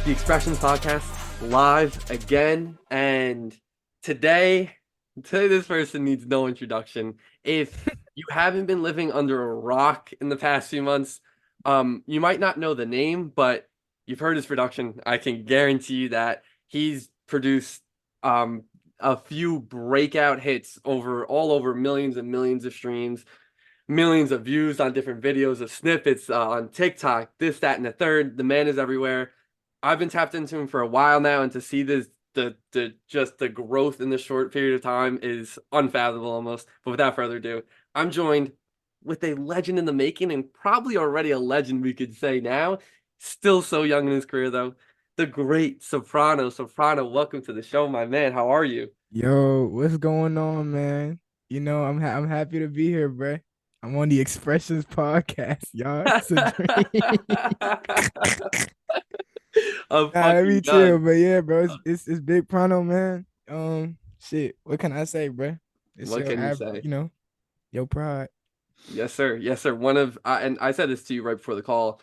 Expressions podcast live again, and today this person needs no introduction. If you haven't been living under a rock in the past few months, you might not know the name, but you've heard his production. I can guarantee you that he's produced a few breakout hits all over millions and millions of streams, millions of views on different videos of snippets on TikTok, this, that, and the third. The man is everywhere. I've been tapped into him for a while now, and to see this, the growth in this short period of time is unfathomable almost. But without further ado, I'm joined with a legend in the making, and probably already a legend, we could say now. Still so young in his career, though. The great Soprano. Soprano, welcome to the show, my man. How are you? Yo, what's going on, man? I'm happy to be here, bro. I'm on the Expressions podcast, y'all. It's a dream. I'm Let me fucking chill, done. but yeah, bro, it's Big Prano, man. Shit, what can I say, bro? It's What can you say? your pride. Yes, sir. Yes, sir. And I said this to you right before the call.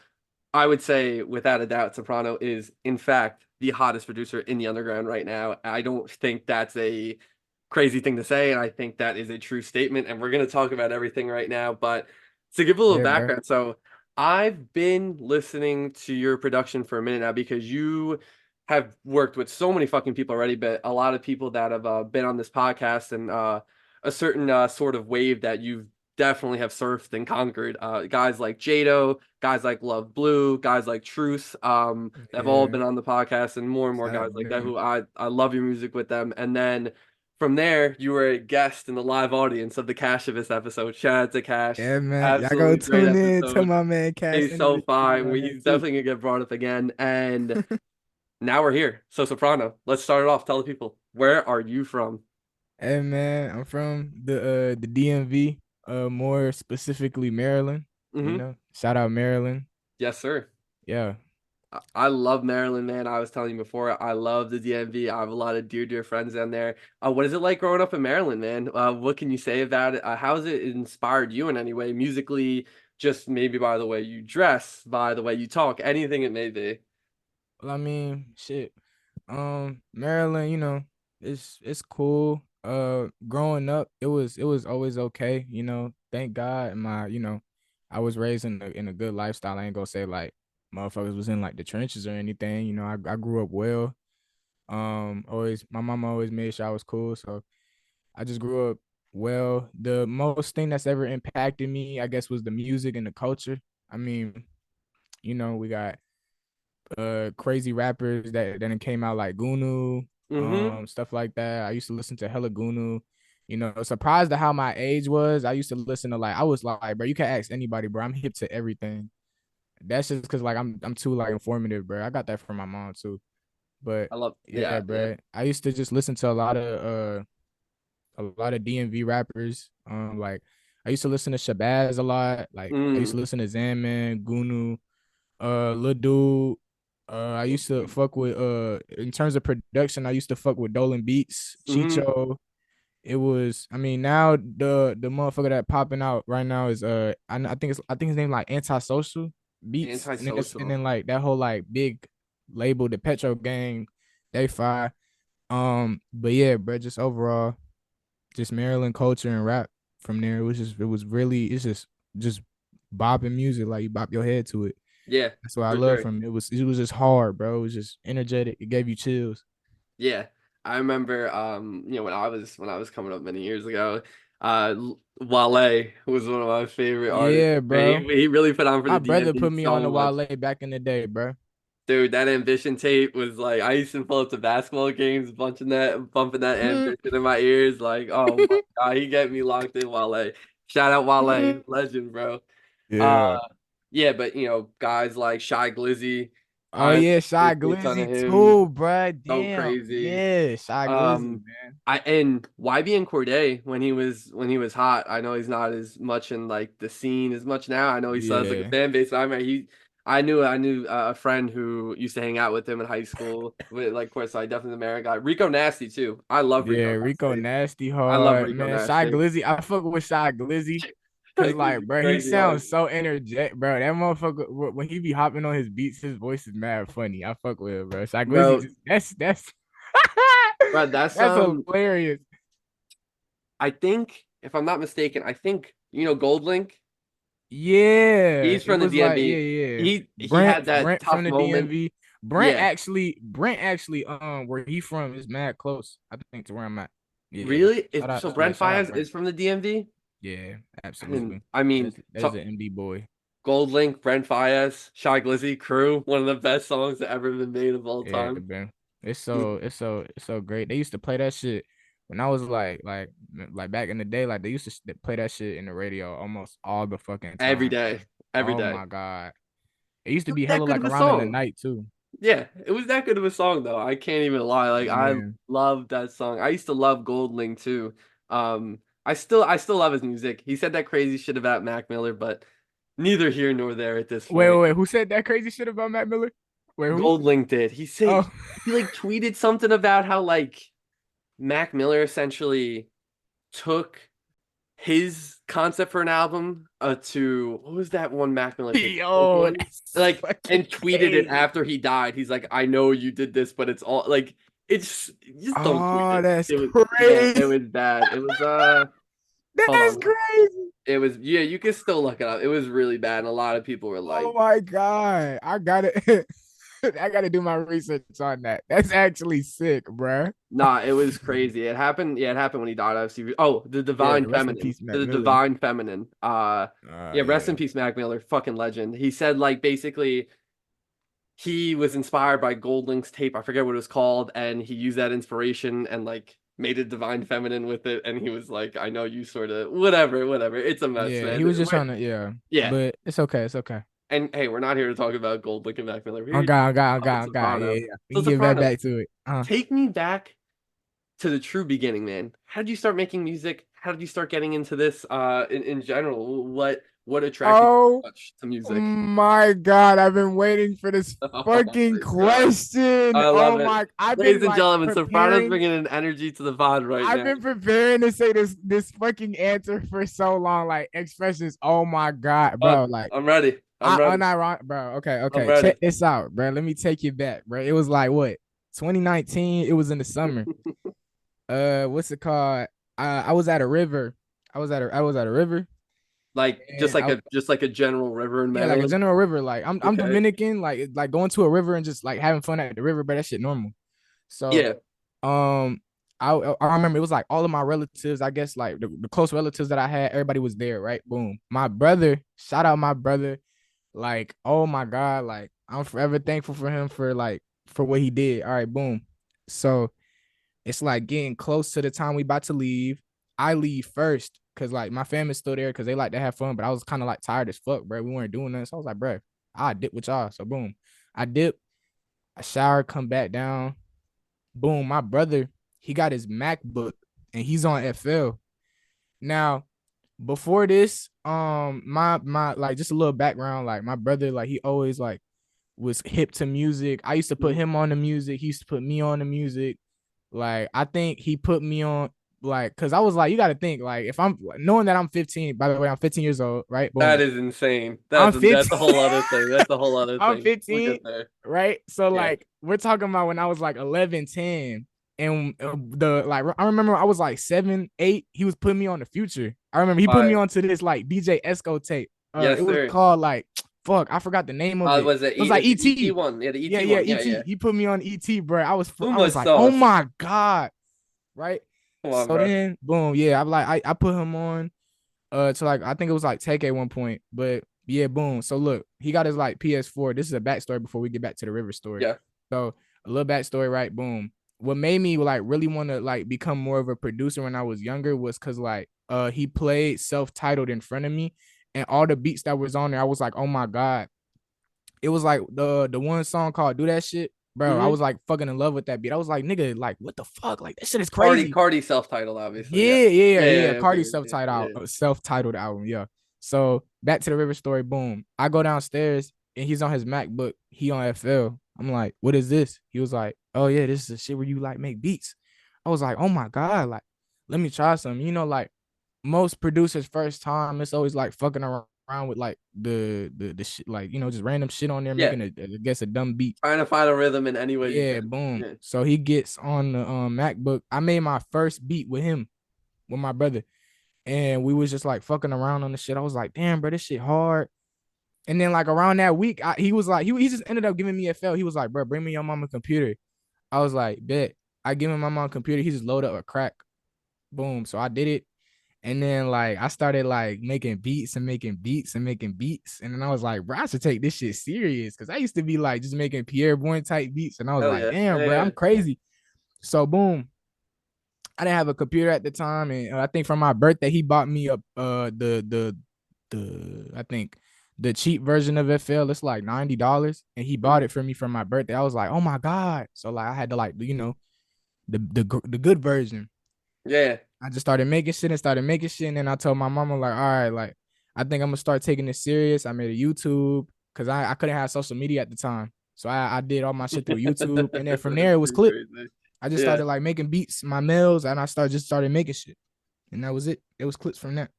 I would say, without a doubt, Soprano is, in fact, the hottest producer in the underground right now. I don't think that's a crazy thing to say, and I think that is a true statement. And we're going to talk about everything right now. But to give a little Yeah, bro. background, so I've been listening to your production for a minute now because you have worked with so many fucking people already, but a lot of people that have been on this podcast and a certain sort of wave that you've definitely have surfed and conquered. Guys like Jado, guys like Love Blue, guys like Truth, have all Yeah, been on the podcast, and more shout out guys to like that them. who I love your music with them. And then from there, you were a guest in the live audience of the Cashivist episode. Shout out to Cash. Yeah, man. Y'all go Absolutely great tune in to episode. my man Cash He's so interview fine. on He's that too. definitely gonna get brought up again. And now we're here. So Soprano, let's start it off. Tell the people, where are you from? Hey man, I'm from the DMV, more specifically Maryland. Mm-hmm. Shout out Maryland. Yes, sir. Yeah. I love Maryland, man. I was telling you before, I love the DMV. I have a lot of dear friends down there. What is it like growing up in Maryland, man? What can you say about it? How has it inspired you in any way, musically, just maybe by the way you dress, by the way you talk, anything it may be? Well, I mean, shit. Maryland, it's cool. Growing up, it was always okay. Thank God, I was raised in a good lifestyle. I ain't gonna say like motherfuckers was in like the trenches or anything. I grew up well. Always my mama always made sure I was cool, so I just grew up well. The most thing that's ever impacted me, I guess, was the music and the culture. I mean, we got crazy rappers that came out like Gunu, Mm-hmm. stuff like that. I used to listen to hella Gunu. Surprised at how my age was. I used to listen to like I was like, bro, you can ask anybody, bro. I'm hip to everything. That's just because like I'm too like informative, bro. I got that from my mom too. But I love, yeah, yeah, yeah. bro. I used to just listen to a lot of DMV rappers. Like I used to listen to Shabazz a lot. Like I used Mm, to listen to Zanman, Gunu, Lil Dude. I used to fuck with in terms of production, I used to fuck with Dolan Beats, mm-hmm. Chicho. It was, I mean, now the motherfucker that popping out right now is I think his name like Antisocial Beats, and then Antisocial. like that whole like big label, the Petro Gang, they fire. But yeah, bro, just overall, just Maryland culture and rap from there. It's just bopping music, like you bop your head to it. Yeah, That's what I for love sure. from it. It was just hard, bro. It was just energetic. It gave you chills. Yeah. I remember when I was coming up many years ago, Wale was one of my favorite artists. Yeah, Man, bro. he really put on for My the brother DMV put me on so the much. Wale back in the day, bro. Dude, that Ambition tape was like I used to pull up to basketball games, bumping that Ambition in my ears. Like, oh my God, he get me locked in Wale. Shout out Wale, legend, bro. Uh, Yeah. yeah, but guys like Shy Glizzy, Oh I yeah, there's Shy a ton of Glizzy him. too, bro. So Damn. crazy. Yeah, Shy Glizzy, Um, man. I and YB and Cordae when he was hot. I know he's not as much in like the scene as much now. I know he still has like a Yeah. fan base. But I remember I knew a friend who used to hang out with him in high school. With like, of course, I definitely the American guy. Rico Nasty too. I love Yeah, Rico Rico Nasty. Nasty I love hard, Rico man. Shy Nasty. Glizzy, I fuck with Shy Glizzy. Cause Like, like, Glizzy's bro, he crazy hard. sounds so energetic, bro. That motherfucker when he be hopping on his beats, his voice is mad funny. I fuck with him, bro. Shy Glizzy, Bro, just that's bro, that's that's hilarious. I think if I'm not mistaken, I think Gold Link. Yeah, He's it from the was like, yeah, DMV. yeah. He Brent, had that Brent from tough the moment. DMV. Yeah. Brent actually, where he from is mad close, I think, to where I'm at. Yeah. Really? Shout out, So yeah, Brent shout out Fayez Brent. is from the DMV? Yeah, I didn't. absolutely. I mean, There's so an MD boy. Gold Link, Brent Fayez, Shy Glizzy, Crew, one of the best songs that ever been made of all Yeah, time. man. It's so great. They used to play that shit when I was like back in the day. Like they used to play that shit in the radio almost all the fucking Every time. day, every Oh day. my god. It used to It was be that hella good like of a around in the song. night too. Yeah, it was that good of a song though. I can't even lie. Like I Yeah. love that song. I used to love Gold Link too. I still love his music. He said that crazy shit about Mac Miller, but neither here nor there at this Wait, wait, point. wait. Who said that crazy shit about Matt Miller? Wait, who? Goldlink did. He said Oh, he like tweeted something about how like Mac Miller essentially took his concept for an album to what was that one Mac Miller tape? The Folk yo, one? that's Like fucking and tweeted it crazy. after he died. He's like, I know you did this, but it's all like it's just don't tweet Oh, it. that's It was yeah, it crazy. was bad. It was hold That's on. crazy. It was yeah, you can still look it up. It was really bad, and a lot of people were Oh like, my god, I gotta, I gotta do my research on that. That's actually sick, bruh. nah, it was crazy. It happened. Yeah, it happened when he died. Obviously. Oh, the Yeah, Divine rest in Feminine. peace, Matt The Miller. Divine Feminine. Yeah. Rest in Yeah, peace, Mac Miller. Fucking legend. He said like basically he was inspired by Goldlink's tape. I forget what it was called, and he used that inspiration and like made a Divine Feminine with it. And he was like, I know you sort of whatever, whatever. It's a mess, yeah. man. He was just trying to, yeah, Yeah. but it's okay, it's okay. And hey, we're not here to talk about Goldlink and Mac Miller. We're On here to God, on God, on talk God, about on God. Yeah, Soprano. yeah. We So can get Soprano, back to it. take me back to the true beginning, man. How did you start making music? How did you start getting into this in general? What attracted you Oh so much to music? my God, I've been waiting for this Oh fucking my God. question. I Oh love it. my, I've been Ladies and like gentlemen, Soprano's preparing. bringing an energy to the pod right I've now. been preparing to say this fucking answer for so long. Like expressions. Oh my God, bro. Like I'm ready. I'm I ready. unironic, bro. Okay, I'm okay. ready. Check this out, bro. Let me take you back, bro. It was like what 2019. It was in the summer. What's it called? I was at a river. I was at a river, Like just and like I a general river in yeah, like a Maryland. general river. Like I'm Okay. Dominican, like going to a river and just like having fun at the river, but that shit normal. So Yeah. um I remember it was like all of my relatives, I guess like the close relatives that I had, everybody was there, right? Boom. My brother, shout out my brother. Like, oh my God, like I'm forever thankful for him for what he did. All right, boom. So it's like getting close to the time we about to leave. I leave first because like my family's still there because they like to have fun, but I was kind of like tired as fuck, bro. We weren't doing that. So I was like, bro, I dip with y'all. So boom. I dip, I shower, come back down. Boom. My brother, he got his MacBook and he's on FL. Now, before this, my like just a little background, like my brother, like he always like was hip to music. I used to put Mhm. him on the music. He used to put me on the music. Like I think he put me on like because I was like, you got to think like if I'm knowing that I'm 15. By the way, I'm 15 years old, right? That Boom. is insane. I'm That's a 15. whole other thing. That's a whole other I'm thing. We'll 15, get there. right? So Yeah. like we're talking about when I was like 11, 10, and the like I remember I was like 7, 8. He was putting me on the Future. I remember he put me Fire. onto this like DJ Esco tape. It Yes, was sir. called like fuck, I forgot the name of it. Was it It was like the ET ET. one? Yeah, the Yeah, ET yeah, one. Yeah, ET. yeah. He put me on ET, bro. I was Uma like, oh sauce. my God, right? Come on, So bro. then, boom, yeah, I'm like, I put him on to like I think it was like Take at one point, but yeah, boom. So look, he got his like PS4. This is a backstory before we get back to the River story. Yeah. So a little backstory, right? Boom. What made me like really want to like become more of a producer when I was younger was because like he played self-titled in front of me, and all the beats that was on there, I was like, oh my god. It was like the one song called "Do That Shit." Bro, I Mm-hmm. was like fucking in love with that beat. I was like, nigga, like, what the fuck? Like, that shit is Cardi, crazy. Cardi self-titled, obviously. Yeah. Yeah, yeah, Yeah. yeah. Yeah. Okay. Cardi's Yeah. self-titled album. Yeah. So back to the River story. Boom. I go downstairs and he's on his MacBook. He on FL. I'm like, what is this? He was like, oh yeah, this is the shit where you like make beats. I was like, oh my god, like, let me try some. You know, like most producers' first time, it's always like fucking around with like the shit, like just random shit on there, Yeah. making I guess a dumb beat. Trying to find a rhythm in any way you Yeah, can. boom. Yeah. So he gets on the MacBook. I made my first beat with him, with my brother, and we was just like fucking around on the shit. I was like, damn, bro, this shit hard. And then like around that week, he was like, he just ended up giving me a FL. He was like, bro, bring me your mama computer. I was like, bet. I give him my mom computer. He just loaded up a crack. Boom. So I did it. And then like I started like making beats and making beats and making beats. And then I was like, bro, I should take this shit serious. Cause I used to be like just making Pierre Bourne type beats. And I was Hell like, yeah. Yeah. damn, bro, Yeah. I'm crazy. So boom. I didn't have a computer at the time, and I think for my birthday he bought me up the I think the cheap version of FL. It's like $90, and he bought Mhm. it for me for my birthday. I was like, oh my god! So like I had to like the good version. Yeah. I just started making shit and started making shit, and then I told my mama like, all right, like I think I'm gonna start taking this serious. I made a YouTube because I couldn't have social media at the time, so I did all my shit through YouTube, and then from there it That's was too clip. crazy. I just Yeah. started like making beats, my mails, and I started making shit, and that was it. It was clips from that.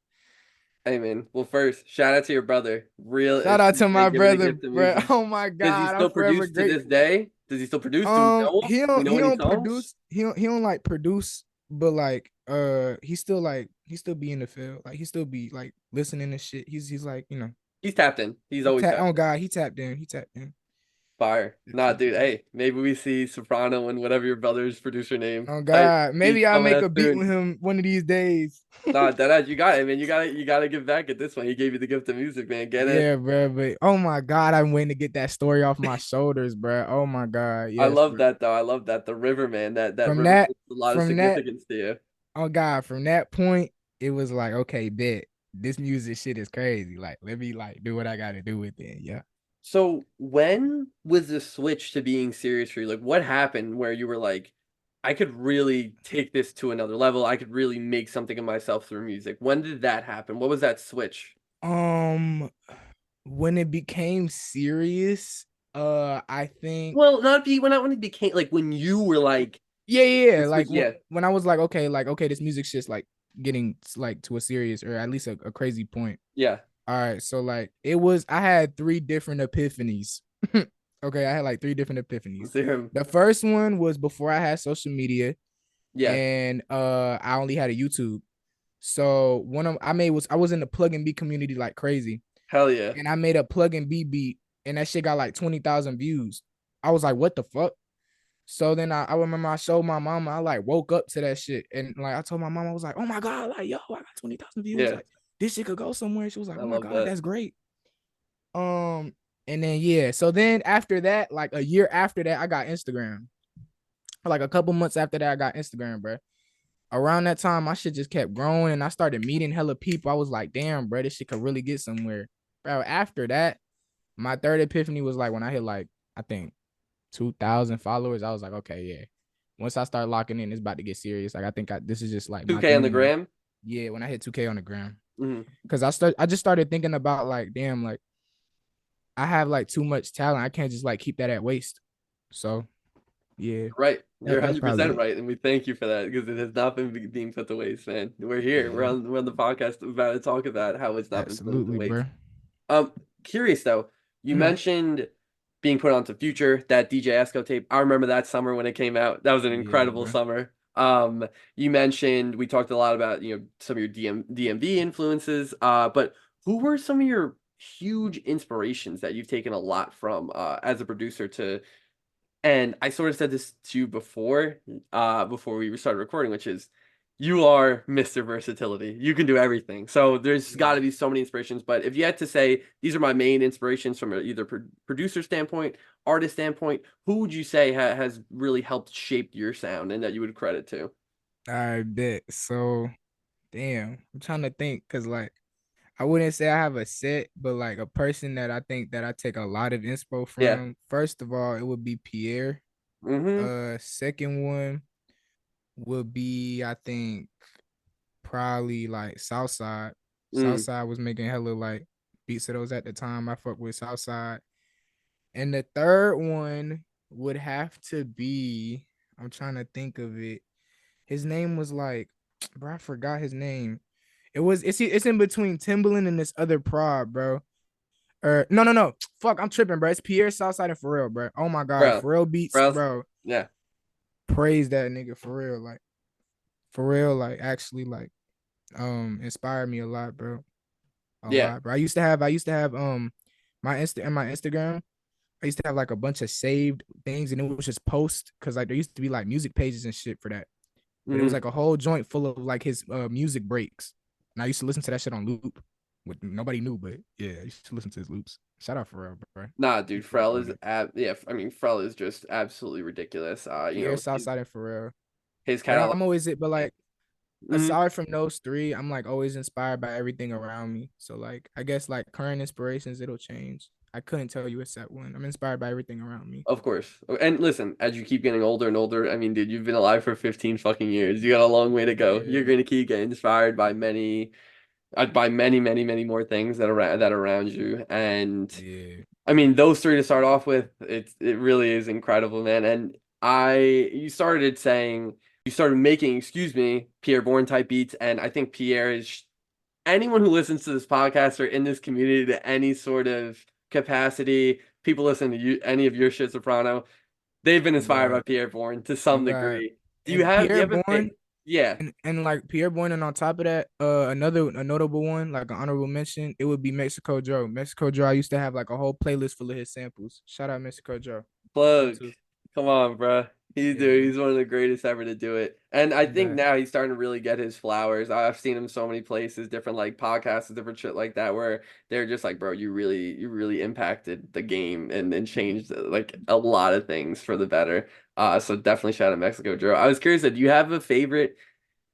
Hey man. Well, first, shout out to your brother. Real Shout out to my appreciate giving the brother, gift of bro. music. Oh my Does he god, I'm still forever produce to this grateful. day? Does he still produce? Do we know him? He Do we don't know he any don't songs? produce. He don't like produce, but like he still be in the field. Like he still be like listening to shit. He's like He's tapped in. He's always tapped oh in. god, he tapped in. He tapped in. Fire. Nah, dude. Definitely. Hey, maybe we see Soprano and whatever your brother's producer name Oh type god, beats maybe I'll coming make out a beat soon. with him one of these days. Nah, that you got it, man. You gotta give back at this one. He gave you the gift of music, man. Get it? Yeah, bro. But oh my god, I'm waiting to get that story off my shoulders, bro. Oh my god, I yes. love But that though. I love that. The river, man. That from river that, holds a lot of from that, significance to you. oh god, from that point, it was like, okay, bet this music shit is crazy. Like, let me like do what I gotta do with it. Yeah. So when was the switch to being serious for you? Like what happened where you were like, I could really take this to another level. I could really make something of myself through music. When did that happen? What was that switch? Um, when it became serious, I think, Well, not be when it became like when you were like yeah, yeah, yeah. the switch. Like Yeah, when I was like, okay, this music shit's like getting like to a serious or at least a crazy point. yeah. All right, so like I had three different epiphanies. Okay, I had like three different epiphanies. Let's hear him. The first one was before I had social media, Yeah, and I only had a YouTube. So one of I was in the plug and B community like crazy, hell yeah. and I made a plug and B beat, and that shit got like 20,000 views. I was like, what the fuck? So then I remember I showed my mama. I like woke up to that shit, and like I told my mom, I was like, oh my god, like yo, I got 20,000 views. Yeah, Like this shit could go somewhere. She was like, I oh my love god, that. that's great. And then yeah, so then after that, like a year after that, I got Instagram. Like a couple months after that, I got Instagram, bro. Around that time, my shit just kept growing, and I started meeting hella people. I was like, damn, bro, this shit could really get somewhere. Bro, after that, my third epiphany was like when I hit like I think 2,000 followers. I was like, okay, yeah. Once I start locking in, it's about to get serious. Like I think this is just like my 2K on the thing now. gram. Yeah, when I hit 2K on the gram, Hmm. because I just started thinking about like, damn, like I have like too much talent. I can't just like keep that at waste. So yeah, Right. You're that's probably 100% it. right. And we thank you for that because it has not been being put to waste, man. We're here. Yeah, We're on the podcast about to talk about how it's not been put to absolutely, waste. bro. Um, Curious though, you Mm, mentioned being put onto Future, that DJ Esco tape. I remember that summer when it came out. That was an yeah, incredible bro. summer. You mentioned we talked a lot about, some of your DMV influences. But who were some of your huge inspirations that you've taken a lot from as a producer to and I sort of said this to you before we started recording, which is you are Mr. Versatility. You can do everything. So there's got Yeah. to be so many inspirations. But if you had to say these are my main inspirations from either producer standpoint, artist standpoint, who would you say has really helped shape your sound and that you would credit to? I bet. So damn, I'm trying to think because like I wouldn't say I have a set, but like a person that I think that I take a lot of inspo Yeah. from. First of all, it would be Pierre. Mm-hmm. Second one would be I think probably like Southside. Mm. Southside was making hella like beats of those at the time. I fuck with Southside. And the third one would have to be, I'm trying to think of it. His name was like, bro, I forgot his name. It's in between Timbaland and this other prod, bro. Or no. Fuck, I'm tripping, bro. It's Pierre Southside and Pharrell, bro. Oh my god, Bro. Pharrell beats, Bro. bro. Yeah. Praise that nigga for real. Like Pharrell, like actually like inspired me a lot, bro. A Yeah. lot, bro. I used to have my Instagram. I used to have like a bunch of saved things, and it was just posts because like there used to be like music pages and shit for that. But it was Mm. like a whole joint full of like his music breaks, and I used to listen to that shit on loop. With nobody knew, but yeah, I used to listen to his loops. Shout out Pharrell, bro. Nah, He dude, put it Frel on is there. yeah, I mean Frel is just absolutely ridiculous. Pierre Southside and Pharrell. His But catalog. I'm always it. But like Mhm. aside from those three, I'm like always inspired by everything around me. So like I guess like current inspirations, it'll change. I couldn't tell you a set one. I'm inspired by everything around me. Of course. And listen, as you keep getting older and older, I mean, dude, you've been alive for 15 fucking years. You got a long way to go. You're Yeah, gonna keep getting inspired by many, many, many more things that are around you. And yeah. I mean, those three to start off with, it really is incredible, man. And you started saying you started making, excuse me, Pierre Bourne type beats, and I think Pierre is anyone who listens to this podcast or in this community to any sort of capacity, people listen to you, any of your shit, Soprano, they've been Oh inspired by God, Pierre Bourne to oh some God. degree. And Do you Pierre have a Bourne yeah, and like Pierre Bourne, and on top of that, a notable one, like an honorable mention, it would be Mexico Joe. Mexico Joe, I used to have like a whole playlist full of his samples. Shout out Mexico Joe. Him plug. too. Come on, bro. Yeah, He's one of the greatest ever to do it. And I oh think God. now he's starting to really get his flowers. I've seen him so many places, different like podcasts, different shit like that, where they're just like, bro, you really impacted the game and changed like a lot of things for the better. So definitely shout out Mexico Joe. I was curious, do you have a favorite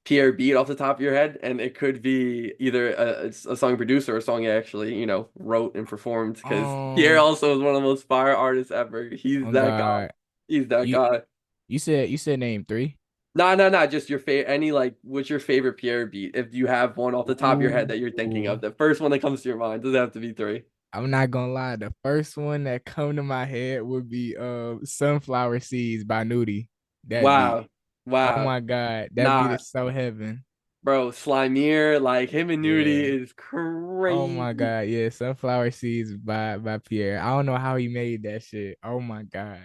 Pierre beat off the top of your head? And it could be either a song produced or a song you actually, wrote and performed. Because Pierre Um, also is one of the most fire artists ever. He's oh that guy. God. He's that You guy. you said name three. No, no, no. Just your favorite. Any like, what's your favorite Pierre beat? If you have one off the top of your head that you're thinking of, Ooh. the first one that comes to your mind doesn't have to be three. I'm not gonna lie. The first one that come to my head would be Sunflower Seeds by Nudie. That beat. Wow, Oh wow. my God. That beat Nah, is so heaven. bro. Slimeer, like him and Nudie Yeah. is Oh my crazy. God. Yeah. Sunflower Seeds by Pierre. I don't know how he made that shit. Oh my God.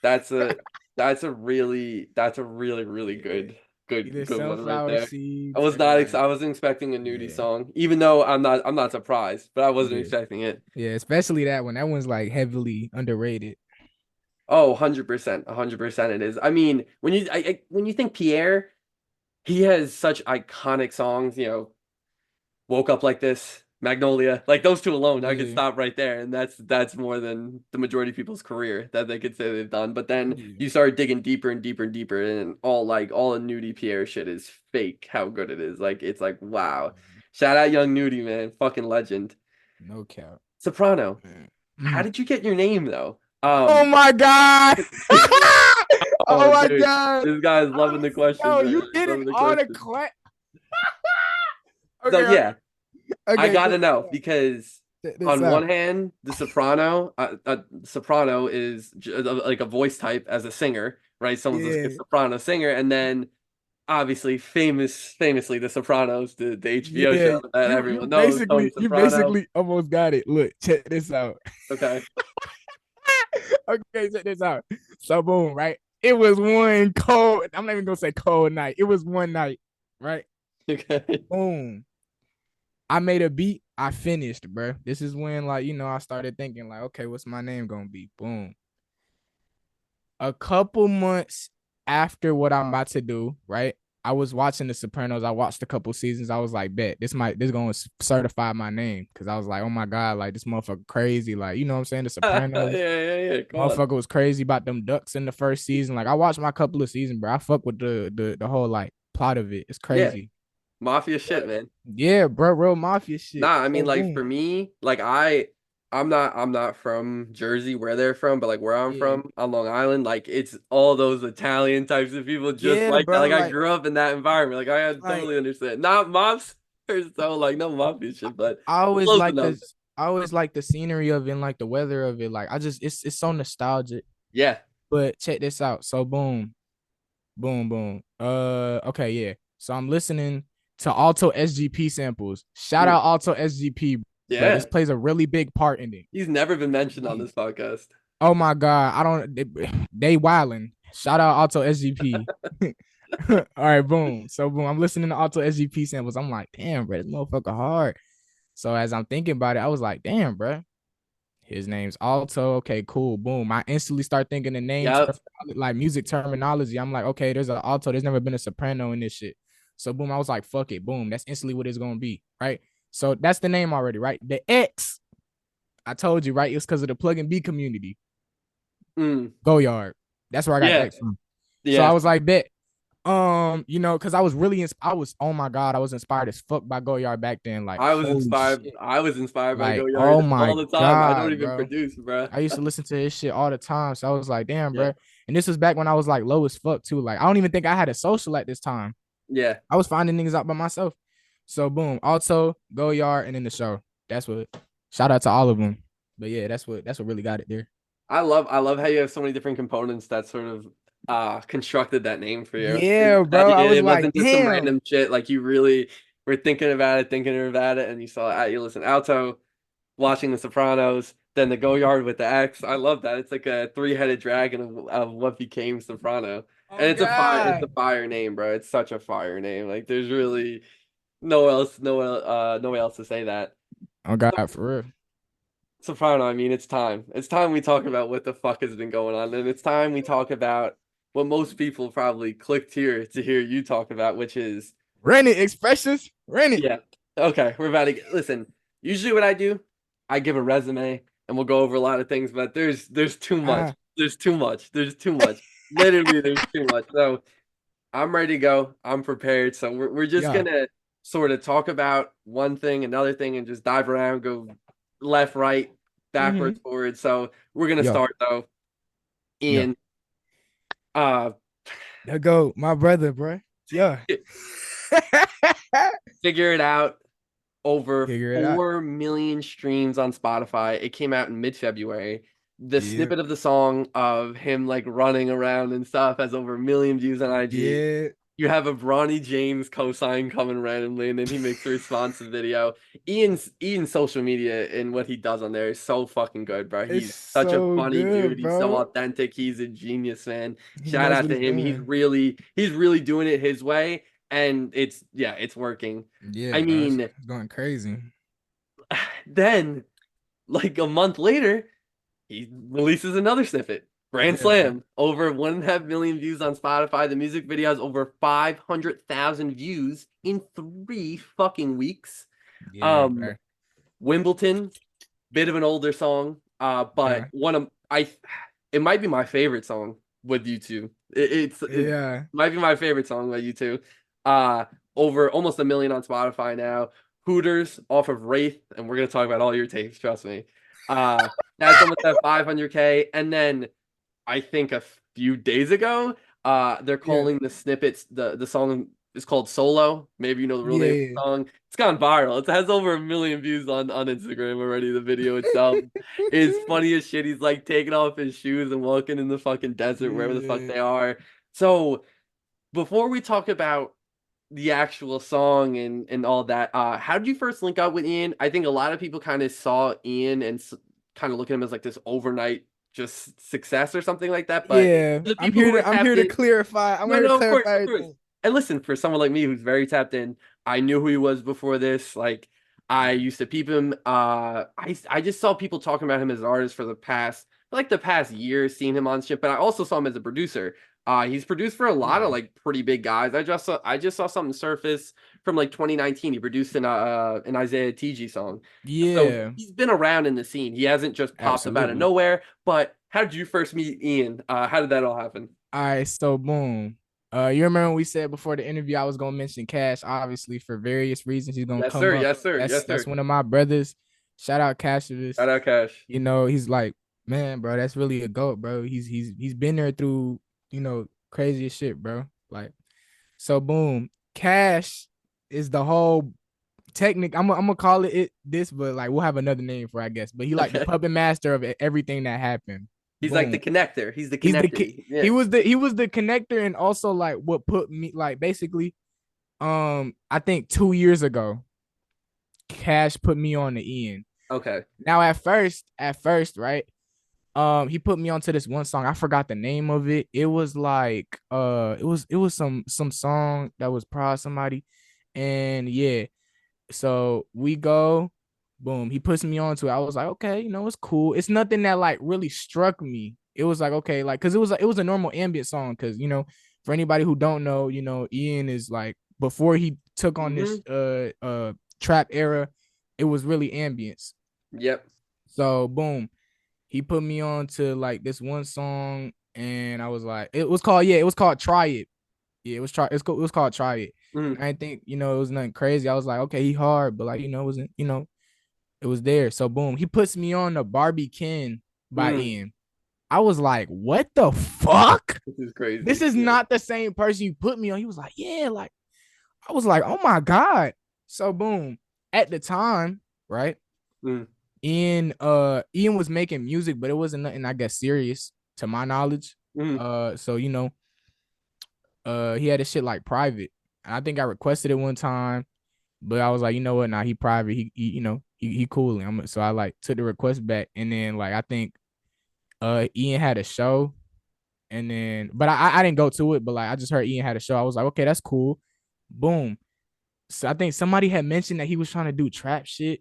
That's a that's a really really Yeah. Either good one right Sunflower there. Seeds or like, I wasn't expecting a nudie yeah. song, even though I'm not surprised, but I wasn't Yeah. expecting it. Yeah. Especially that one. That one's like heavily underrated. Oh, 100%, 100% it is. I mean, when you think Pierre, he has such iconic songs, Woke Up Like This, Magnolia, like those two alone, I could Yeah. stop right there, and that's more than the majority of people's career that they could say they've done. But then Yeah. you start digging deeper and deeper and deeper, and all the Nudie Pierre shit is fake. How good it is, like it's like wow. Shout out Young Nudie, man, fucking legend. No cap. Soprano, Man. how Mhm. did you get your name though? Oh my God. Oh Oh, my dude, God. this guy's loving Oh, the questions yo, right now. you He's getting loving the all the questions. clap. So Okay, okay, yeah, I okay. gotta know because Check this on one out. hand, the soprano is like a voice type as a singer, right? Someone's a Yeah, soprano singer, and then obviously famously, The Sopranos, the HBO show yeah. that everyone knows, Tony You Soprano. basically almost got it. Look, check this out. Okay, Okay, check this out. So boom, right? It was one cold. I'm not even gonna say cold night. It was one night, right? okay, Boom. I made a beat. I finished, bro. This is when, like, I started thinking, like, okay, what's my name gonna be? Boom. A couple months after what I'm about to do, right? I was watching The Sopranos. I watched a couple seasons. I was like, bet this gonna certify my name because I was like, oh my god, like this motherfucker crazy. Like you know what I'm saying? The Yeah, Sopranos. yeah, yeah. Come on. Motherfucker was crazy about them ducks in the first season. Like I watched my couple of seasons, bro. I fuck with the whole like plot of it. It's Yeah, crazy. mafia shit, But man. yeah, bro, real mafia shit. Nah, I So mean like for boom. me, like I'm not from Jersey where they're from, but like where I'm Yeah. from on Long Island, like it's all those Italian types of people just Yeah, like that. bro. Like I grew up in that environment. Like I Like totally understand. Not mobsters, so like no mafia shit, but I always close like enough. the I always like the scenery of it and like the weather of it. Like I just it's so nostalgic. Yeah. But check this out. So boom, boom, boom. Okay, yeah. So I'm listening to Alto SGP samples. Shout Mm. out Alto SGP, bro. This Yeah. plays a really big part in it. He's never been mentioned on He- this podcast. oh my god, I don't they wildin'. Shout out Alto SGP. All right, boom. So boom, I'm listening to Alto SGP samples. I'm like, damn, bro, this motherfucker hard. So as I'm thinking about it, I was like, damn, bro. His name's Alto. Okay, cool. Boom. I instantly start thinking the name term, Yep. like music terminology. I'm like, okay, there's an alto. There's never been a soprano in this shit. So boom, I was like, fuck it. Boom. That's instantly what it's gonna be. Right. So that's the name already, right? The X, I told you, right? It's because of the plug and B community. Mm. Go yard. That's where I got the Yeah. X from. So I Yeah. was like, bet. Because I was really I was, oh my God, I was inspired as fuck by Go Yard back then. Like, I was holy inspired. shit. I was inspired by Go Like, oh Yard all my the time. I don't God, even bro. produce, bro. I used to listen to his shit all the time. So I was like, damn, Yeah. bro. And this was back when I was like low as fuck too. Like, I don't even think I had a social at this time. Yeah. I was finding niggas out by myself. So boom, also Go Yard and then the show. That's what. Shout out to all of them. But yeah, that's what really got it there. I love how you have so many different components that sort of constructed that name for you. Yeah, That bro. I was it like, wasn't just some damn. random shit. Like you really were thinking about it, and you saw you listen Alto, watching The Sopranos, then the Go Yard with the X. I love that. It's like a three-headed dragon of what became Soprano, and Oh it's a God. fire name, bro. It's such a fire name. Like there's really no way else to say that. Oh God, for real. Soprano, I mean, it's time. It's time we talk about what the fuck has been going on, and it's time we talk about what most people probably clicked here to hear you talk about, which is Rent it, expressions. Rent it. yeah. Okay, we're about to listen. Usually, what I do, I give a resume, and we'll go over a lot of things, but there's too much. Ah, There's too much. There's too much. Literally, there's too much. So I'm ready to go. I'm prepared. So we're just yeah. gonna sort of talk about one thing, another thing, and just dive around, go left, right, Mm-hmm. backwards, forward. So we're gonna Yeah. start though Yeah. in uh There go my brother, bro. Yeah. figure it out. Over Figure it out. 4 million streams on Spotify. It came out in mid-February. The Yeah. snippet of the song of him like running around and stuff has over 1 million views on IG. Yeah. You have a Bronny James cosign coming randomly, and then he makes a responsive video. Ian's social media and what he does on there is so fucking good, bro. It's He's such a so funny dude. good, He's so bro. authentic. He's a genius, man. He Shout knows out what to he's him. doing. He's really doing it his way, and it's working. Yeah, I bro. It's mean, going crazy. then like a month later, he releases another snippet. Grand Yeah, bro. Slam, over 1.5 million views on Spotify. The music video has over 500,000 views in 3 fucking weeks. Yeah, Um, bro. Wimbledon, bit of an older song, but Yeah. it might be my favorite song with you two. It Yeah. might be my favorite song by you two. Uh, over almost 1 million on Spotify now. Hooters off of Wraith, and we're gonna talk about all your tapes. Trust me. That's almost at 500K, and then I think a few days ago, they're Yeah. calling the snippets the song is called Solo. Maybe you know the real name of Yeah. the song. It's gone viral. It has over 1 million views on Instagram already. The video itself is funny as shit. He's like taking off his shoes and walking in the fucking desert, wherever the fuck Yeah. they are. So before we talk about the actual song and all that, how did you first link up with Ian? I think a lot of people kind of saw Ian and kind of look at him as like this overnight just success or something like that. But Yeah. the I'm people here who are to I'm here tapped to in, clarify. I'm no, here to no, clarify of course. everything. And listen, for someone like me who's very tapped in, I knew who he was before this. Like I Yeah. used to peep him. I just saw people talking about him as an artist for the past year, seeing him on shit. But I also saw him as a producer. He's produced for a lot of Yeah. like pretty big guys. I just saw something surface from like 2019. He produced an Isaiah TG song. So Yeah, he's been around in the scene. He hasn't just popped up out of absolutely. nowhere. But how did you first meet Ian? How did that all happen? All right, so boom. You remember when we said before the interview I was gonna mention Cash, obviously for various reasons he's gonna Yes, come sir. up. Yes, sir. That's Yes, that's sir. one of my brothers. Shout out Cash for this. Shout out Cash. You know, he's like, man, bro, that's really a goat, bro. He's been there through, craziest shit, bro. Like, so boom. Cash is the whole technique. I'm gonna call it this, but like we'll have another name for it, I guess. But he like the Okay. puppet master of everything that happened. He's like Boom. the connector. He's the He's the connector. he Yeah. was the connector and also like what put me like basically I think 2 years ago, Cash put me on the Ian. Okay. Now at first, right? He put me onto this one song. I forgot the name of it. It was like it was some song that was probably somebody. And yeah, so we go, boom, he puts me onto it. I was like, okay, it's cool. It's nothing that like really struck me. It was like, okay, like because it was a normal ambient song. Because for anybody who don't know, Ian is like before he took on Mm-hmm. this trap era, it was really ambience. Yep. So boom, he put me on to like this one song, and I was like, it was called Try It. Yeah, it was called Try It. Mm, And I think, it was nothing crazy. I was like, okay, he hard, but like, it wasn't, it was there. So boom, he puts me on the Barbie Ken by mm. Ian. I was like, what the fuck? This is This crazy. is Yeah. not the same person you put me on. He was like, yeah, like I was like, oh my God. So boom. At the time, right? Mm, Ian was making music, but it wasn't nothing, I guess, serious to my knowledge. mm. So he had his shit like private. And I think I requested it one time, but I was like, you know what? Nah, he private. He cool. So I like took the request back, and then like I think Ian had a show, and then but I didn't go to it, but like I just heard Ian had a show. I was like, okay, that's cool. Boom. So I think somebody had mentioned that he was trying to do trap shit.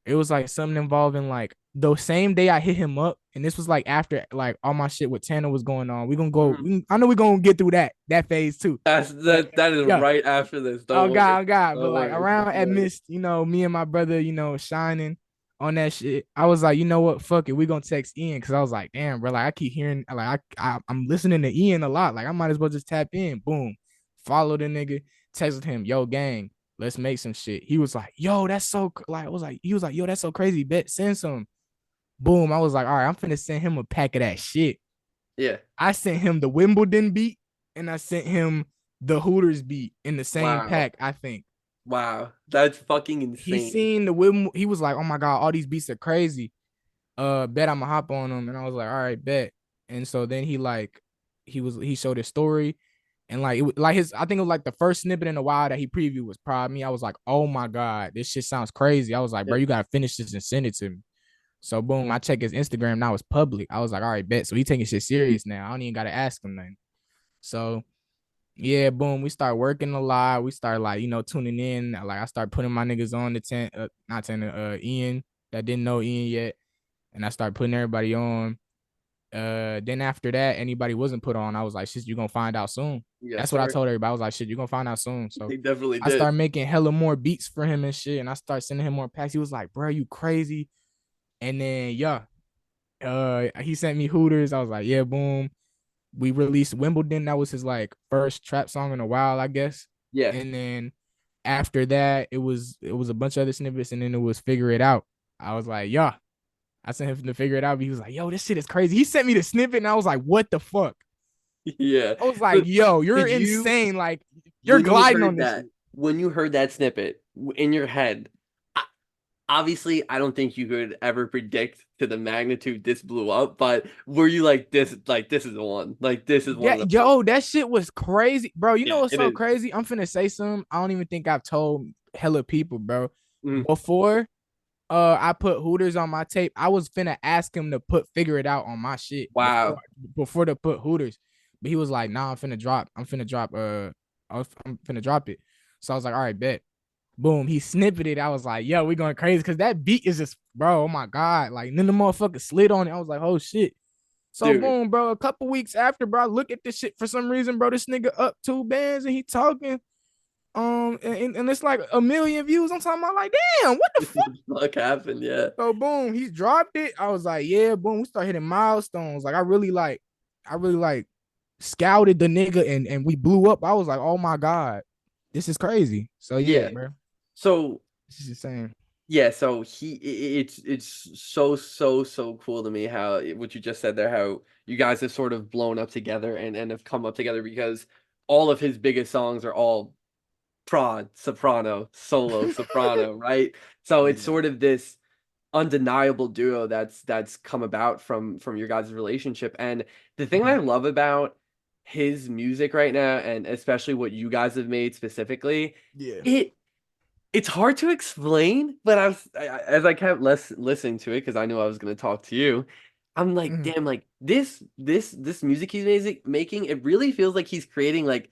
It was like something involving like the same day I hit him up, and this was like after like all my shit with Tanner was going on. We gonna go. Mm. I know we gonna get through that phase too. That's But that is yeah, right after this. Don't oh worry. God, oh God. But Don't like worry. around Don't at worry. Mist, me and my brother, shining on that shit. I was like, you know what? Fuck it. We gonna text Ian because I was like, damn, bro. Like I keep hearing, like I'm listening to Ian a lot. Like I might as well just tap in. Boom, follow the nigga. Texted him, yo, gang, let's make some shit. He was like, yo, that's so like. I was like, he was like, yo, that's so crazy. Bet send some. Boom. I was like, all right, I'm finna send him a pack of that shit. Yeah. I sent him the Wimbledon beat and I sent him the Hooters beat in the same Wow. pack, I think. Wow. That's fucking He insane. seen the Wimbledon, he was like, oh my God, all these beats are crazy. Bet I'ma hop on them. And I was like, all right, bet. And so then he showed his story. And like it was like I think it was like the first snippet in a while that he previewed was probably me. I was like, oh my God, this shit sounds crazy. I was like, bro, Yeah. you gotta finish this and send it to me. So boom, I check his Instagram. Now it's public. I was like, all right, bet. So he taking shit serious now. I don't even gotta ask him nothing. So yeah, boom, we start working a lot. We start like, tuning in. Like I start putting my niggas on the not 10, Ian that didn't know Ian yet. And I start putting everybody on. Then after that, anybody wasn't put on. I was like, shit, you're gonna find out soon. Yes, That's what I sir. told everybody. I was like, shit, you're gonna find out soon. So He definitely I did. started making hella more beats for him and shit. And I started sending him more packs. He was like, bro, you crazy. And then yeah, he sent me Hooters. I was like, yeah, boom. We released Wimbledon. That was his like first trap song in a while, I guess. Yeah. And then after that, it was a bunch of other snippets, and then it was Figure It Out. I was like, yeah. I sent him to Figure It Out. But he was like, yo, this shit is crazy. He sent me the snippet, and I was like, what the fuck? Yeah. I was like, But yo, you're did you insane. Like, you're when you gliding heard on this that shit. when you heard that snippet in your head, I- obviously I don't think you could ever predict to the magnitude this blew up, but were you like this is the one. Like this is one Yeah, of the ones. yo, that shit was crazy, bro. You know Yeah, what's it so is. crazy? I'm finna say something. I don't even think I've told hella people, bro. Mm, Before I put Hooters on my tape, I was finna ask him to put Figure It Out on my shit before wow. before to put Hooters. But he was like, nah, I'm finna drop it. So I was like, all right, bet. Boom, he snipped it. I was like, yo, we going crazy because that beat is just, bro, oh my God. Like, then the motherfucker slid on it. I was like, oh shit. So dude. boom, bro. A couple weeks after, bro, I look at this shit for some reason, bro. This nigga up 2 bands and he talking. And it's like a million views. I'm talking about like, damn, what the fuck? Fuck happened, yeah. So boom, he dropped it. I was like, yeah, boom. We start hitting milestones. Like I really like scouted the nigga and we blew up. I was like, oh my god, this is crazy. So yeah, Yeah. bro, So this is insane. yeah, so it's so cool to me how what you just said there, how you guys have sort of blown up together and have come up together because all of his biggest songs are all prod, soprano, solo, soprano, right? So it's Yeah. sort of this undeniable duo that's come about from your guys' relationship. And the thing I Mhm. love about his music right now, and especially what you guys have made specifically, Yeah. it it's hard to explain, but as I kept listening to it because I knew I was going to talk to you. I'm like, Mhm. damn, like this music making, it really feels like he's creating like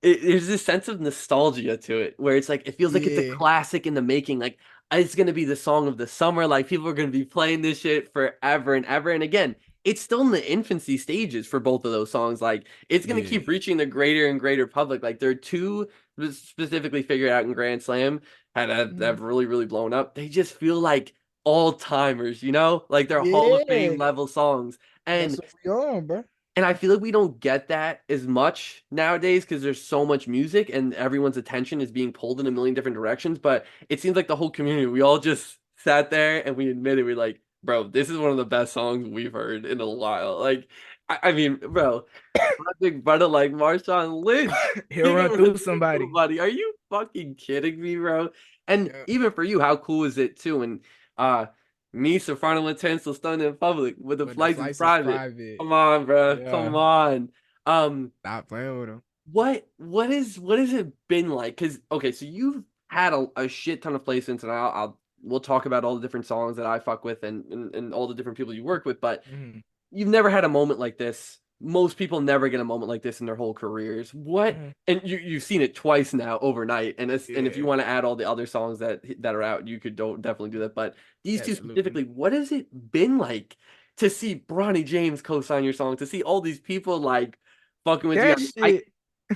there's this sense of nostalgia to it where it's like it feels like it's a Yeah. classic in the making. Like it's gonna be the song of the summer. Like people are gonna be playing this shit forever and ever. And again, it's still in the infancy stages for both of those songs. Like it's gonna Yeah. keep reaching the greater and greater public. Like there are two specifically figured out in Grand Slam that Mhm. have really blown up. They just feel like all timers, like they're Hall of Yeah. Fame level songs. That's And what we on, bro. and I feel like we don't get that as much nowadays because there's so much music and everyone's attention is being pulled in a million different directions. But it seems like the whole community, we all just sat there and we admitted we're like, bro, this is one of the best songs we've heard in a while. Like, I mean, bro, my big brother like Marshawn Lynch, He'll he run can run through through somebody. somebody. Are you fucking kidding me, bro? And Yeah. even for you, how cool is it too? And uh, me, Soprano Intense, so stunned in public with the But the flights is flights is private. private. Come on, bro. Yeah. Come on. Um, Stop playing with him. what has it been like? Because okay, so you've had a shit ton of placements, and we'll talk about all the different songs that I fuck with and all the different people you work with, but Mhm. you've never had a moment like this. Most people never get a moment like this in their whole careers. What? Mhm. And you've seen it twice now overnight, and if you Yeah. want to add all the other songs that are out, you could definitely do that. But these two Absolutely. specifically, what has it been like to see Bronny James co-sign your song, to see all these people like fucking with you? That I mean, I shit.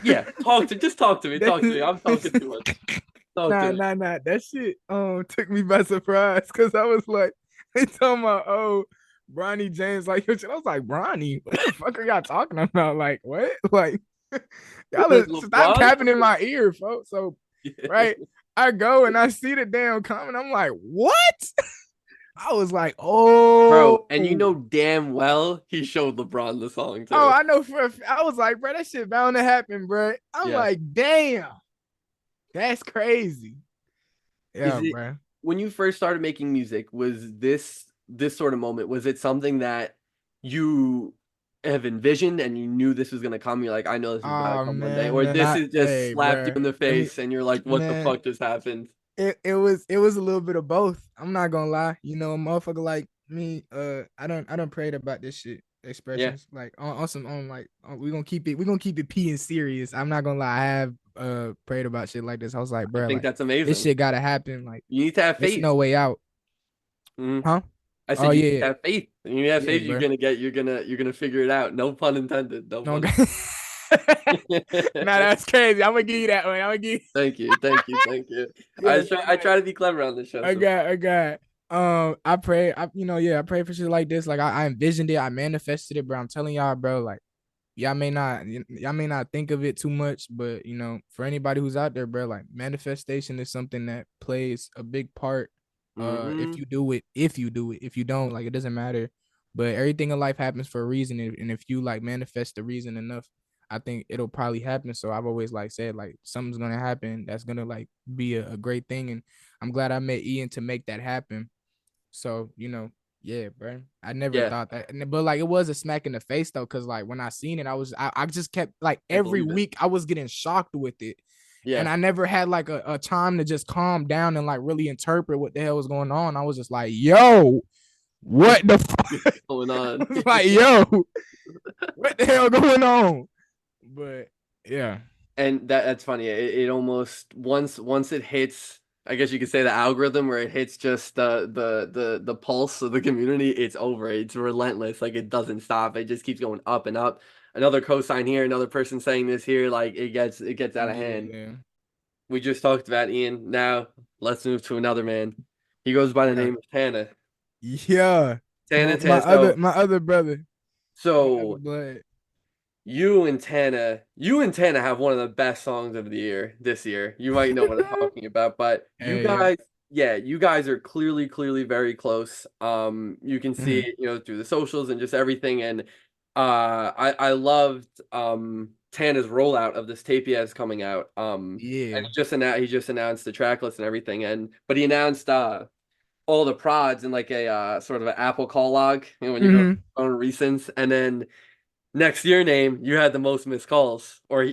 yeah, just talk to me. I'm talking too much. Talk to Nah, me. nah, nah. That shit took me by surprise because I was like, they talking about Bronny James like your shit. I was like, Bronny, what the fuck are y'all talking about? Like, what? Like, Like stop LeBron, tapping in my ear, folks. So, right, I go and I see the damn comment. I'm like, what? I was like, oh, bro, and you know damn well he showed LeBron the song oh, too. I know I was like, bro, that shit bound to happen, bro. I'm Yeah. like, damn, that's crazy. Is Yeah, it bro. when you first started making music, was this sort of moment, was it something that you have envisioned and you knew this was gonna come? You're like, I know this is about to Oh come one day, man, or man, this I is just hey, slapped you bro. in the Let me, face and you're like, what the man. fuck just happened? It was a little bit of both. I'm not gonna lie. A motherfucker like me, I don't prayed about this shit Yeah, expressions like on some on like we gonna keep it P and serious. I'm not gonna lie. I have prayed about shit like this. I was like, I bro, think like that's this amazing. shit gotta happen. Like You need to have it's faith. no way out, Mhm. huh? I Oh said you need yeah, to have faith. And you need to have yeah, faith bro. you're gonna figure it out. No pun intended. No No, pun. nah, that's crazy. I'm gonna give you that one. I'm gonna give. Thank you. Yeah, no, I but try to be clever on this show, so I got. I pray. I pray for shit like this. Like I envisioned it. I manifested it, bro. I'm telling y'all, bro. Like y'all may not think of it too much, but for anybody who's out there, bro, like manifestation is something that plays a big part. If hmm you do it, if you don't, like it doesn't matter. But everything in life happens for a reason, and if you like manifest the reason enough, I think it'll probably happen. So I've always like said like something's gonna happen that's gonna like be a great thing, and I'm glad I met Ian to make that happen. So, yeah, bro. I never Yeah, thought that. But like it was a smack in the face though, because like when I seen it, I just kept like can't every believe it. week I was getting shocked with it. And Yeah. I never had like a time to just calm down and like really interpret what the hell was going on. I was just like, yo, what the fuck? What's going I on? was like, yo, what the hell going on? But yeah. And that's funny. It almost once it hits I guess you could say the algorithm where it hits just the pulse of the community, it's over. It's relentless. Like it doesn't stop. It just keeps going up and up. Another cosign here, another person saying this here, like it gets out of hand. Yeah, We just talked about Ian. Now let's move to another man. He goes by the yeah, name of Tana. yeah. Tana My Tana. other So my other brother, my other so blood. you and Tana have one of the best songs of the year this year. You might know what I'm talking about, but you Hey, yeah. guys, yeah, you guys are clearly very close. You can see Hmm. it, through the socials and just everything. And I loved Tana's rollout of this tape he has coming out. And Yeah. he just announced the track list and everything. But he announced all the prods in like a sort of an Apple call log, when you go to Hmm. phone recents, and then next to your name, you had the most missed calls, or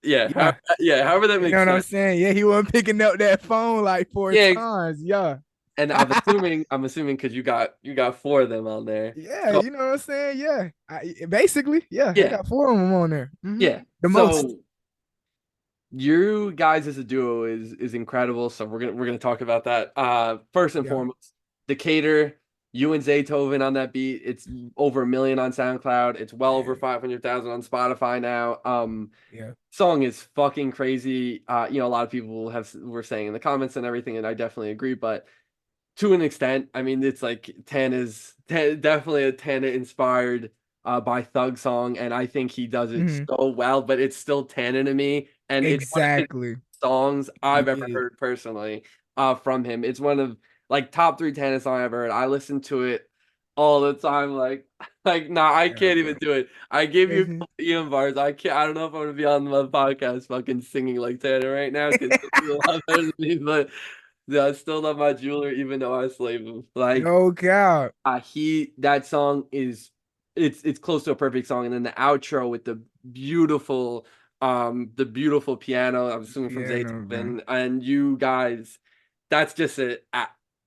yeah, Yeah. however that You know makes what I'm sense. saying? Yeah, he wasn't picking up that phone like four Yeah, times. Yeah. and I'm assuming because you got four of them on there. Yeah, So you know what I'm saying? Yeah. Basically, yeah, I yeah, got four of them on there. yeah. The most. So you guys as a duo is incredible. So we're gonna talk about that. First and Yeah. foremost, Decatur, you and Zaytoven on that beat. It's over 1 million on SoundCloud. It's well over Yeah. 500,000 on Spotify now. Yeah. Song is fucking crazy. A lot of people were saying in the comments and everything, and I definitely agree. But to an extent, I mean, it's like definitely a Tana inspired by Thug song, and I think he does it Hmm. so well. But it's still Tana to me, and it's one of his Exactly. songs I've ever Yeah. heard personally from him. It's one of like top three Tana songs I've ever heard. I listen to it all the time. Like, nah, I Yeah, can't bro. even do it. I gave you a Mhm. couple Ian bars. I can't. I don't know if I'm gonna be on my podcast fucking singing like Tana right now because he's a lot better than me. But yeah, I still love my jeweler, even though I slave him. Like, No doubt. that song is it's close to a perfect song, and then the outro with the beautiful piano, I'm assuming from Piano, bro. Zaytoven, and you guys, that's just a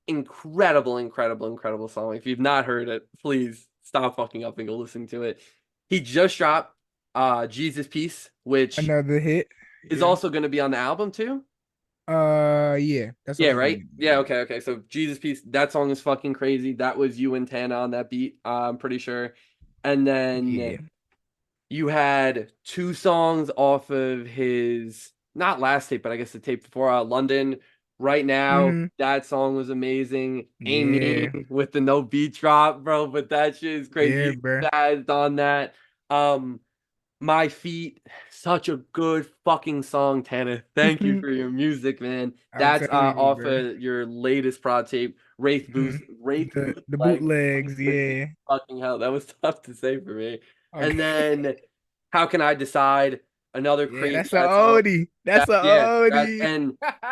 incredible song. If you've not heard it, please stop fucking up and go listen to it. He just dropped Jesus Piece, which Another hit. is Yeah. also going to be on the album too. Yeah. That's Yeah, also gonna right. be Yeah, yeah. okay. So Jesus Piece, that song is fucking crazy. That was you and Tana on that beat, I'm pretty sure. And then Yeah. you had two songs off of his not last tape, but I guess the tape before, London. Right now, Hmm. that song was amazing. Yeah. Amy with the no beat drop, bro, but that shit is Yeah, crazy. bro. You guys on that. Um, my Feet, such a good fucking song, Tanner. Thank you for your music, man. I'm That's telling you, off bro. of your latest prod tape, Mhm. Wraith The Bootleg. bootlegs, yeah. Fucking hell, that was tough to say for me. And Okay. then How Can I Decide? Another Yeah, crazy that's a ass song. oldie. That That's a yeah, that oldie. and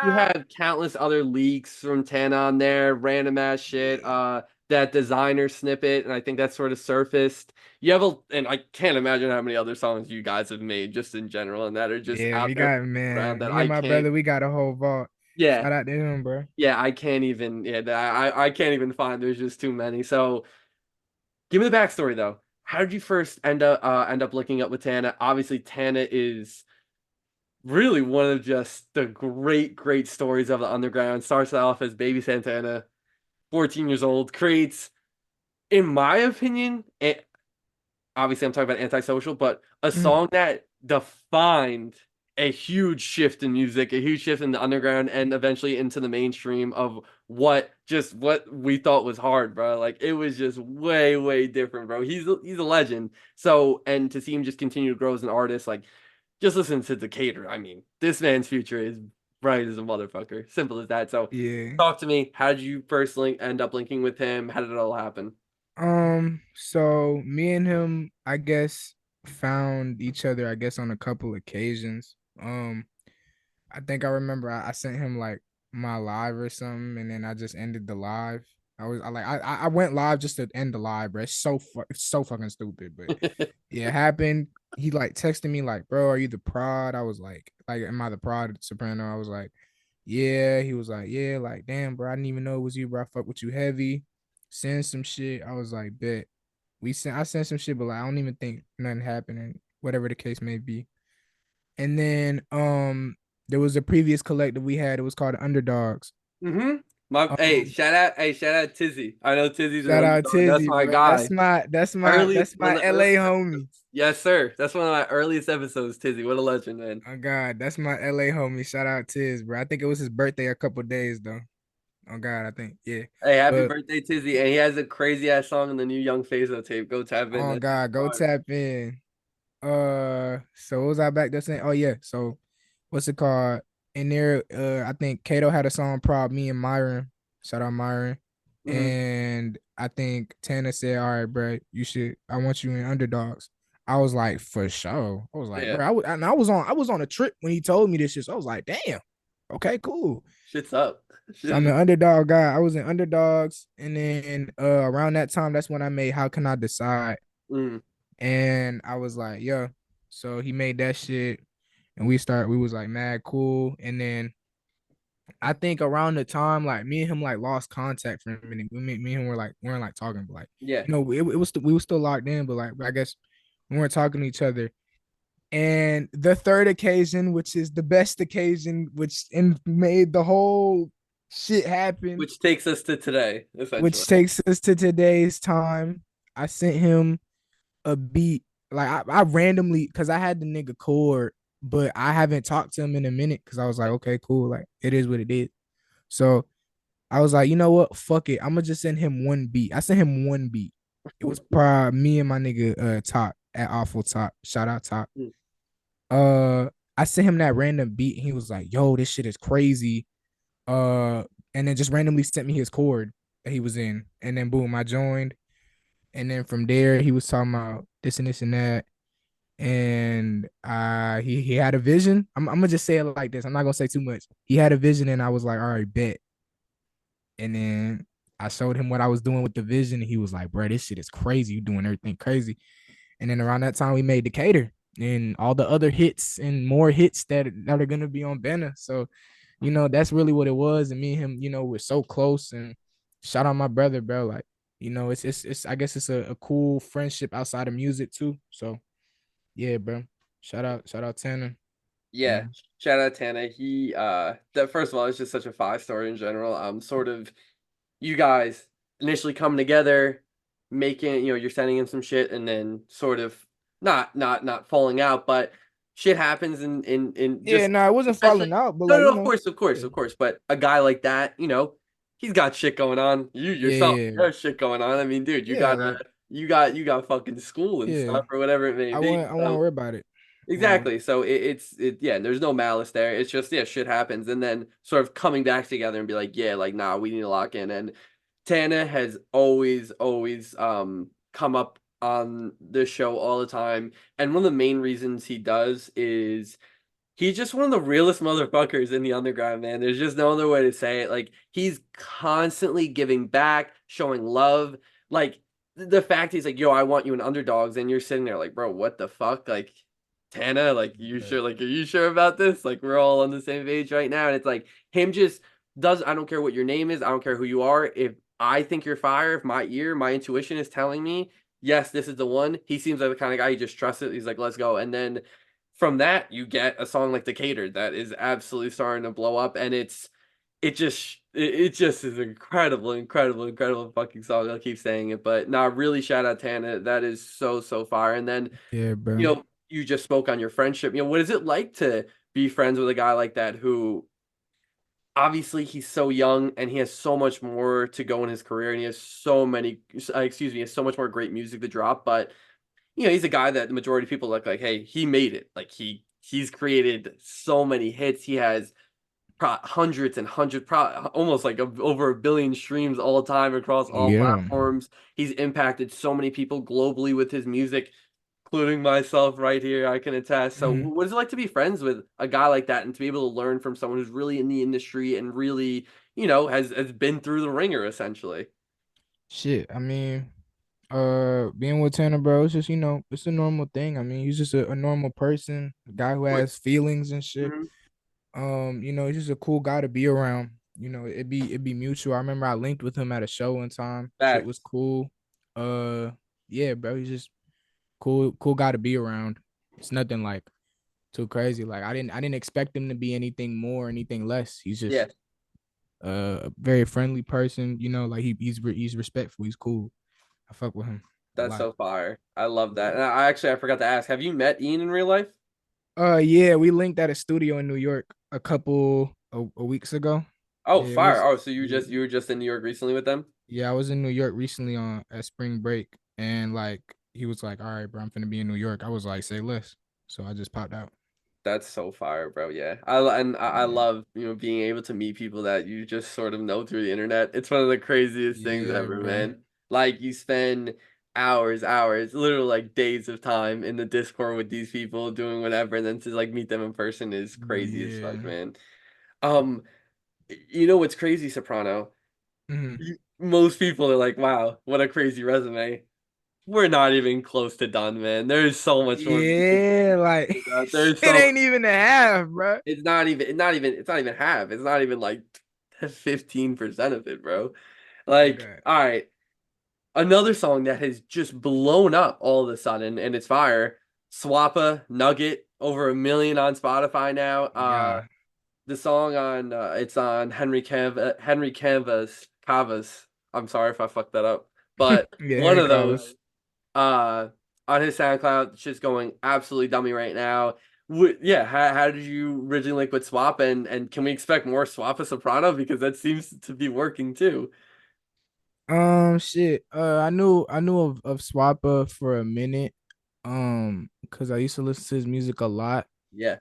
you have countless other leaks from Tana on there, random ass shit. Yeah. That designer snippet, and I think that sort of surfaced. And I can't imagine how many other songs you guys have made just in general, and that are just Yeah, out we there got around man. that Me and I my can't. brother, we got a whole vault. Yeah, Shout out to him, bro. yeah, I can't even. Yeah, I can't even find. There's just too many. So give me the backstory though. How did you first end up looking up with Tana? Obviously, Tana is really one of just the great stories of the underground. Starts off as Baby Santana, 14 years old, creates, in my opinion, obviously I'm talking about antisocial, but a Mhm. song that defined a huge shift in music, a huge shift in the underground, and eventually into the mainstream of what we thought was hard, bro. Like it was just way different, bro. He's a legend. So, and to see him just continue to grow as an artist, like just listen to Decatur. I mean, this man's future is bright as a motherfucker. Simple as that. So, Yeah. talk to me. How did you first end up linking with him? How did it all happen? So me and him, I guess, found each other, I guess, on a couple occasions. I think I remember I sent him like my live or something, and then I just ended the live. I went live just to end the live, bro. It's so fucking stupid, but yeah, it happened. He like texted me like, bro, are you the prod? I was like, am I the prod soprano? I was like, yeah. He was like, yeah, like, damn, bro, I didn't even know it was you, bro. I fuck with you heavy. Send some shit. I was like, bet. I sent some shit, but like I don't even think nothing happened, and whatever the case may be. And then There was a previous collective we had. It was called Underdogs. Mm-hmm. My Um, hey, shout out Tizzy. I know Tizzy's an Shout out underdog. That's Tizzy, my bro. That's guy. my that's my Early that's one my of the LA earliest homie. episodes. Yes, sir. That's one of my earliest episodes, Tizzy. What a legend, man. Oh God, that's my LA homie. Shout out Tiz, bro. I think it was his birthday a couple days though. Oh God, I think yeah. Hey, happy But birthday, Tizzy. And he has a crazy ass song in the new Young Phaso tape. Go tap in. oh That shit's God, go fire. tap in. So what was I back there saying? Oh yeah. So what's it called? In there, I think Kato had a song prob me and Myron. Shout out Myron. Hmm. And I think Tanner said, all right, bro, I want you in underdogs. I was like, for sure. I was like, Yeah. bro, I was on a trip when he told me this shit. So I was like, damn, okay, cool. Shit's up. So Shit I'm is an underdog guy. I was in underdogs. And then around that time, that's when I made How Can I Decide? mm, And I was like, yeah. So he made that shit and we was like mad cool. And then I think around the time like me and him like lost contact for a minute. Me and him were like weren't like talking, but like yeah. it was we were still locked in, but like I guess we weren't talking to each other. And the third occasion, which is the best occasion, made the whole shit happen, Which takes us to today, which essentially. takes us to today's time. I sent him a beat. Like I randomly, because I had the nigga chord, but I haven't talked to him in a minute because I was like, okay, cool. Like it is what it is. So I was like, you know what? Fuck it. I'm gonna just send him one beat. I sent him one beat. It was probably me and my nigga Top at Awful Top. Shout out Top. Mm. Uh I sent him that random beat and he was like, yo, this shit is crazy. Uh and then just randomly sent me his chord that he was in. And then boom, I joined. And then from there, he was talking about this and that. And he had a vision. I'm gonna just say it like this. I'm not gonna say too much. He had a vision, and I was like, all right, bet. And then I showed him what I was doing with the vision, and he was like, bro, this shit is crazy. You doing everything crazy. And then around that time, we made Decatur and all the other hits and more hits that are gonna be on Banner. So, that's really what it was. And me and him, we're so close. And shout out my brother, bro. Like, it's I guess it's a cool friendship outside of music too. So yeah, bro. Shout out Tanner. Yeah. Mhm. Shout out Tana. He that first of all, it's just such a five story in general. Sort of you guys initially coming together, making, you're sending him some shit and then sort of not falling out, but shit happens in Yeah, just no, it wasn't especially falling out, but no, like, no, of course, yeah, of course. But a guy like that, he's got shit going on. You yeah, yourself, yeah, you have shit going on. I mean, dude, yeah, like, you got fucking school and yeah. stuff or whatever it may be. I won't So worry about it. exactly. So yeah, there's no malice there. It's just yeah, shit happens and then sort of coming back together and be like, yeah, like nah, we need to lock in. And Tana has always come up on this show all the time. And one of the main reasons he does is he's just one of the realest motherfuckers in the underground, man. There's just no other way to say it. Like he's constantly giving back, showing love. Like the fact he's like, "Yo, I want you in underdogs," and you're sitting there like, "Bro, what the fuck?" Like Tana, like you Yeah. sure? Like, are you sure about this? Like we're all on the same page right now, and it's like him just does. I don't care what your name is. I don't care who you are. If I think you're fire, if my intuition is telling me, yes, this is the one. He seems like the kind of guy you just trust it. He's like, let's go, and then from that you get a song like Decatur that is absolutely starting to blow up and it just is incredible fucking song. I'll keep saying it, but nah, really shout out Tana. That is so fire. And then Yeah, bro. you just spoke on your friendship. What is it like to be friends with a guy like that who obviously he's so young and he has so much more to go in his career and he has so many excuse me, he has so much more great music to drop, but he's a guy that the majority of people look like, hey, he made it. Like he's created so many hits. He has hundreds and hundreds, almost like over a billion streams all the time across all Yeah. platforms. He's impacted so many people globally with his music, including myself right here. I can attest. So, Mhm. what is it like to be friends with a guy like that and to be able to learn from someone who's really in the industry and really, has been through the ringer essentially? Shit. I mean, being with Tanner, bro, it's just, it's a normal thing. I mean, he's just a normal person, a guy who Of course. has feelings and shit. Mhm. He's just a cool guy to be around. It'd be mutual. I remember I linked with him at a show one time. Shit Facts. was cool. Yeah, bro, he's just cool guy to be around. It's nothing like too crazy. Like I didn't expect him to be anything more, anything less. He's Yeah, just a very friendly person. You know, like he's respectful. He's cool. I fuck with him a that's lot. so fire. I love that. Yeah. And I forgot to ask, have you met Ian in real life? Yeah, we linked at a studio in New York a couple of weeks ago. Oh, Yeah, it fire. was. Oh, so Yeah, you were just in New York recently with them? yeah, I was in New York recently on at spring break, and like he was like, "All right, bro, I'm finna be in New York." I was like, "Say less," so I just popped out. That's so fire, bro. Yeah. I Yeah, love, being able to meet people that you just sort of know through the internet. It's one of the craziest things yeah, ever, bro. man. Like you spend hours, literally like days of time in the Discord with these people doing whatever, and then to like meet them in person is crazy as fuck, Yeah. man. Um, you know what's crazy, Soprano? Mhm. Most people are like, wow, what a crazy resume. We're not even close to done, man. There's so much more music Yeah, like to that. There's shit so ain't even a half, bro. it's not even half. It's not even like 15% of it, bro. True Like, that. all right, another song that has just blown up all of a sudden and it's fire. Swappa Nugget, over 1 million on Spotify now. Yeah. The song on it's on Henry Cava's. I'm sorry if I fucked that up. But Yeah, one Henry of Cava. those uh on his SoundCloud, just going absolutely dummy right now. Yeah, how did you originally link with Swap, and can we expect more Swap a Soprano because that seems to be working too? Shit. I knew of Swappa for a minute. Because I used to listen to his music a lot. Yeah.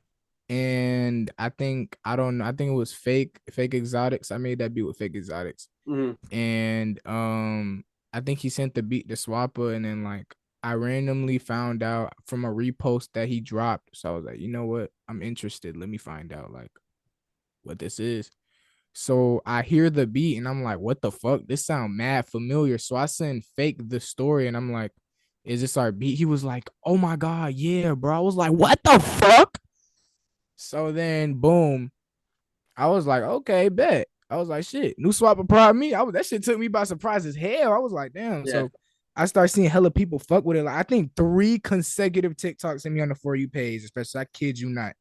And I don't know, I think it was fake exotics. I made that beat with fake exotics. Hmm. And I think he sent the beat to Swappa, and then like I randomly found out from a repost that he dropped. So I was like, you know what? I'm interested. Let me find out like what this is. So I hear the beat and I'm like, what the fuck? This sound mad familiar. So I send fake the story and I'm like, is this our beat? He was like, oh my God, yeah, bro. I was like, what the fuck? So then boom, I was like, okay, bet. I was like, shit, new swap applied me. That shit took me by surprise as hell. I was like, damn. Yeah. So I started seeing hella people fuck with it. Like I think 3 consecutive TikToks in me on the For You page, especially. I kid you not.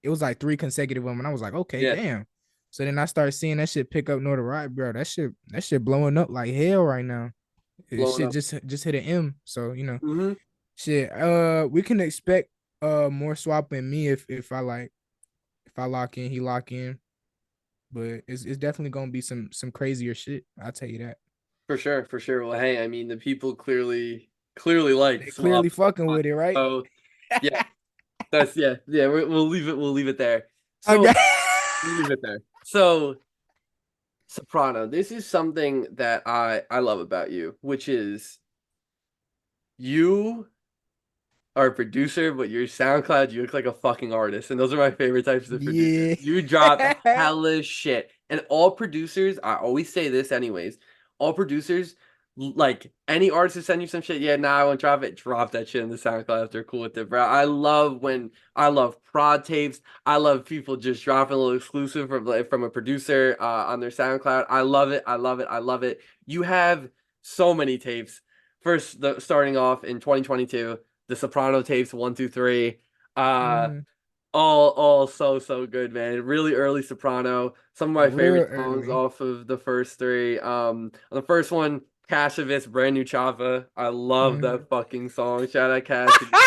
It was like 3 consecutive of them. And I was like, okay, Yeah. damn. So then I started seeing that shit pick up notoriety, bro. That shit blowing up like hell right now. It Blowing shit up. just hit an M. So, Hmm. shit. We can expect more swapping me if I lock in, he lock in. But it's definitely gonna be some crazier shit. I'll tell you that. For sure, for sure. Well, hey, I mean, the people clearly like They Swap. clearly fucking with it, right? So yeah, yeah. We'll leave it there. So Okay. we'll leave it there. So Soprano, this is something that I love about you, which is you are a producer, but your SoundCloud, you look like a fucking artist. And those are my favorite types of producers. Yeah. You drop hella shit. And all producers, I always say this anyways, all producers, like any artist who send you some shit, yeah, nah, I won't drop it. Drop that shit in the SoundCloud if they're cool with it, bro. I love prod tapes. I love people just dropping a little exclusive from a producer on their SoundCloud. I love it. I love it. I love it. You have so many tapes. Starting off in 2022, the Soprano tapes 1, 2, 3. Uh, Mhm. all so good, man. Really early Soprano. Some of my Real favorite songs early. off of the first three. On the first one, Casavit's Brand New Chava. I love Mhm. that fucking song. Shout out Cassidy. Hey,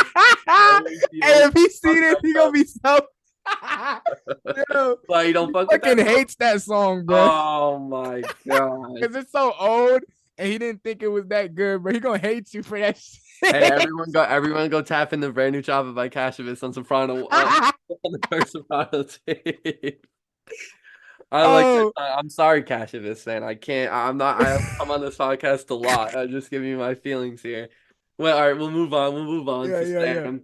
Always the only if he fuck see this, that he gonna up. be so. Yo, Why you don't he fuck with that fucking song? hates that song, bro. Oh my god. Cause it's so old, and he didn't think it was that good, bro. He gonna hate you for that Hey, shit. everyone go tap in the Brand New Chava by Casavit's on Soprano on the first Soprano tape. I like that Oh, song. I'm sorry, Cashivis, man. I can't. I'm not. I come on this podcast a lot. I just give you my feelings here. Well, all right. We'll move on. We'll move on yeah, to yeah, yeah. Sam.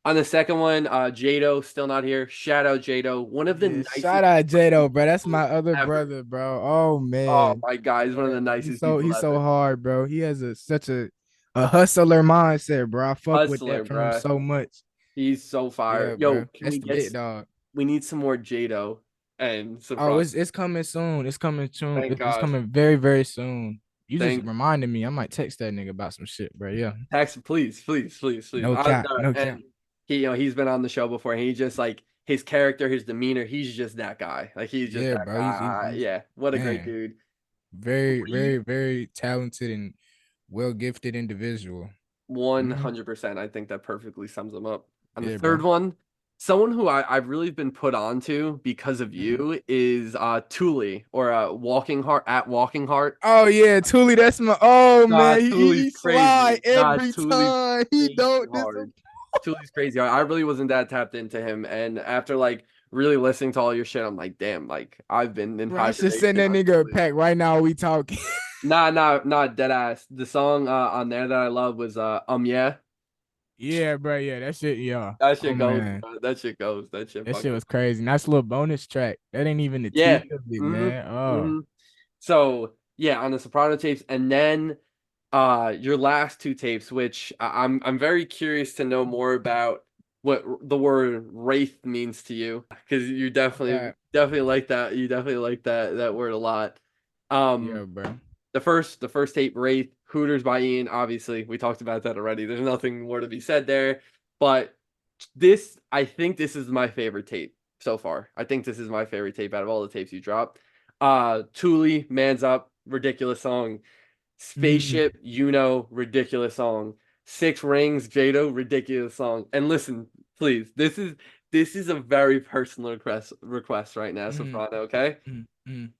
On the second one, Jado still not here. Shout out Jado, one of the Yeah, shout nicest out fucking Jado, bro. That's my people other ever. brother, bro. Oh Oh man, my God, he's one of the yeah, he's nicest so people he's so ever. hard, bro. He has such a hustler mindset, bro. I fuck with Hustler, that from him bruh. so much. He's so fire. Yeah, Yo, bro. That's the bit, dog. we need some more Jado and Oh, Soprano. it's coming soon. It's coming soon. Thank It's God. coming very, very soon. You just Thank reminded me. I might text that nigga about some shit, bro. Yeah. Tax, please. No I, cap. No cap. and he's been on the show before. And he just like his character, his demeanor, he's just that guy. Like he's just Yeah, that bro. guy. He's Yeah, what a great man, dude. very, Three, very, very talented and well gifted individual. Mhm. 100%. I think that perfectly sums him up. And the Yeah, bro. third one, someone who I've really been put onto because of Mhm. you is Thule or Walking Heart at Walking Heart. Oh yeah, Thule, that's my oh Nah, man, Thule's he slide crazy. Nah, every Thule's time. He crazy don't hard. disappoint. Thule's crazy hard. I really wasn't that tapped into him, and after like really listening to all your shit, I'm like, damn, like I've been in Bro, I should send hibernation that on nigga a Thule. pack right now. We talking. Nah, dead ass. The song on there that I love was yeah. Yeah, bro. Yeah, that shit. Yeah. That Oh shit goes, man, bro. That shit goes. That shit that shit fucking. was crazy. Nice little bonus track. That ain't even the Yeah. tea of it, man. Mm-hmm. Oh Mm-hmm. So yeah, on the Soprano tapes, and then your last two tapes, which I'm very curious to know more about what the word wraith means to you, because you definitely God. definitely like that. You definitely like that word a lot. Um, Yeah, bro. the first tape, Wraith, Hooters by Ian. Obviously, we talked about that already. There's nothing more to be said there. But I think this is my favorite tape so far. I think this is my favorite tape out of all the tapes you dropped. Thule, Man's Up, ridiculous song. Mhm. Spaceship, ridiculous song. Six Rings, Jado, ridiculous song. And listen, please, this is a very personal request right now, Mhm. Soprano. Okay, Mhm. Mhm.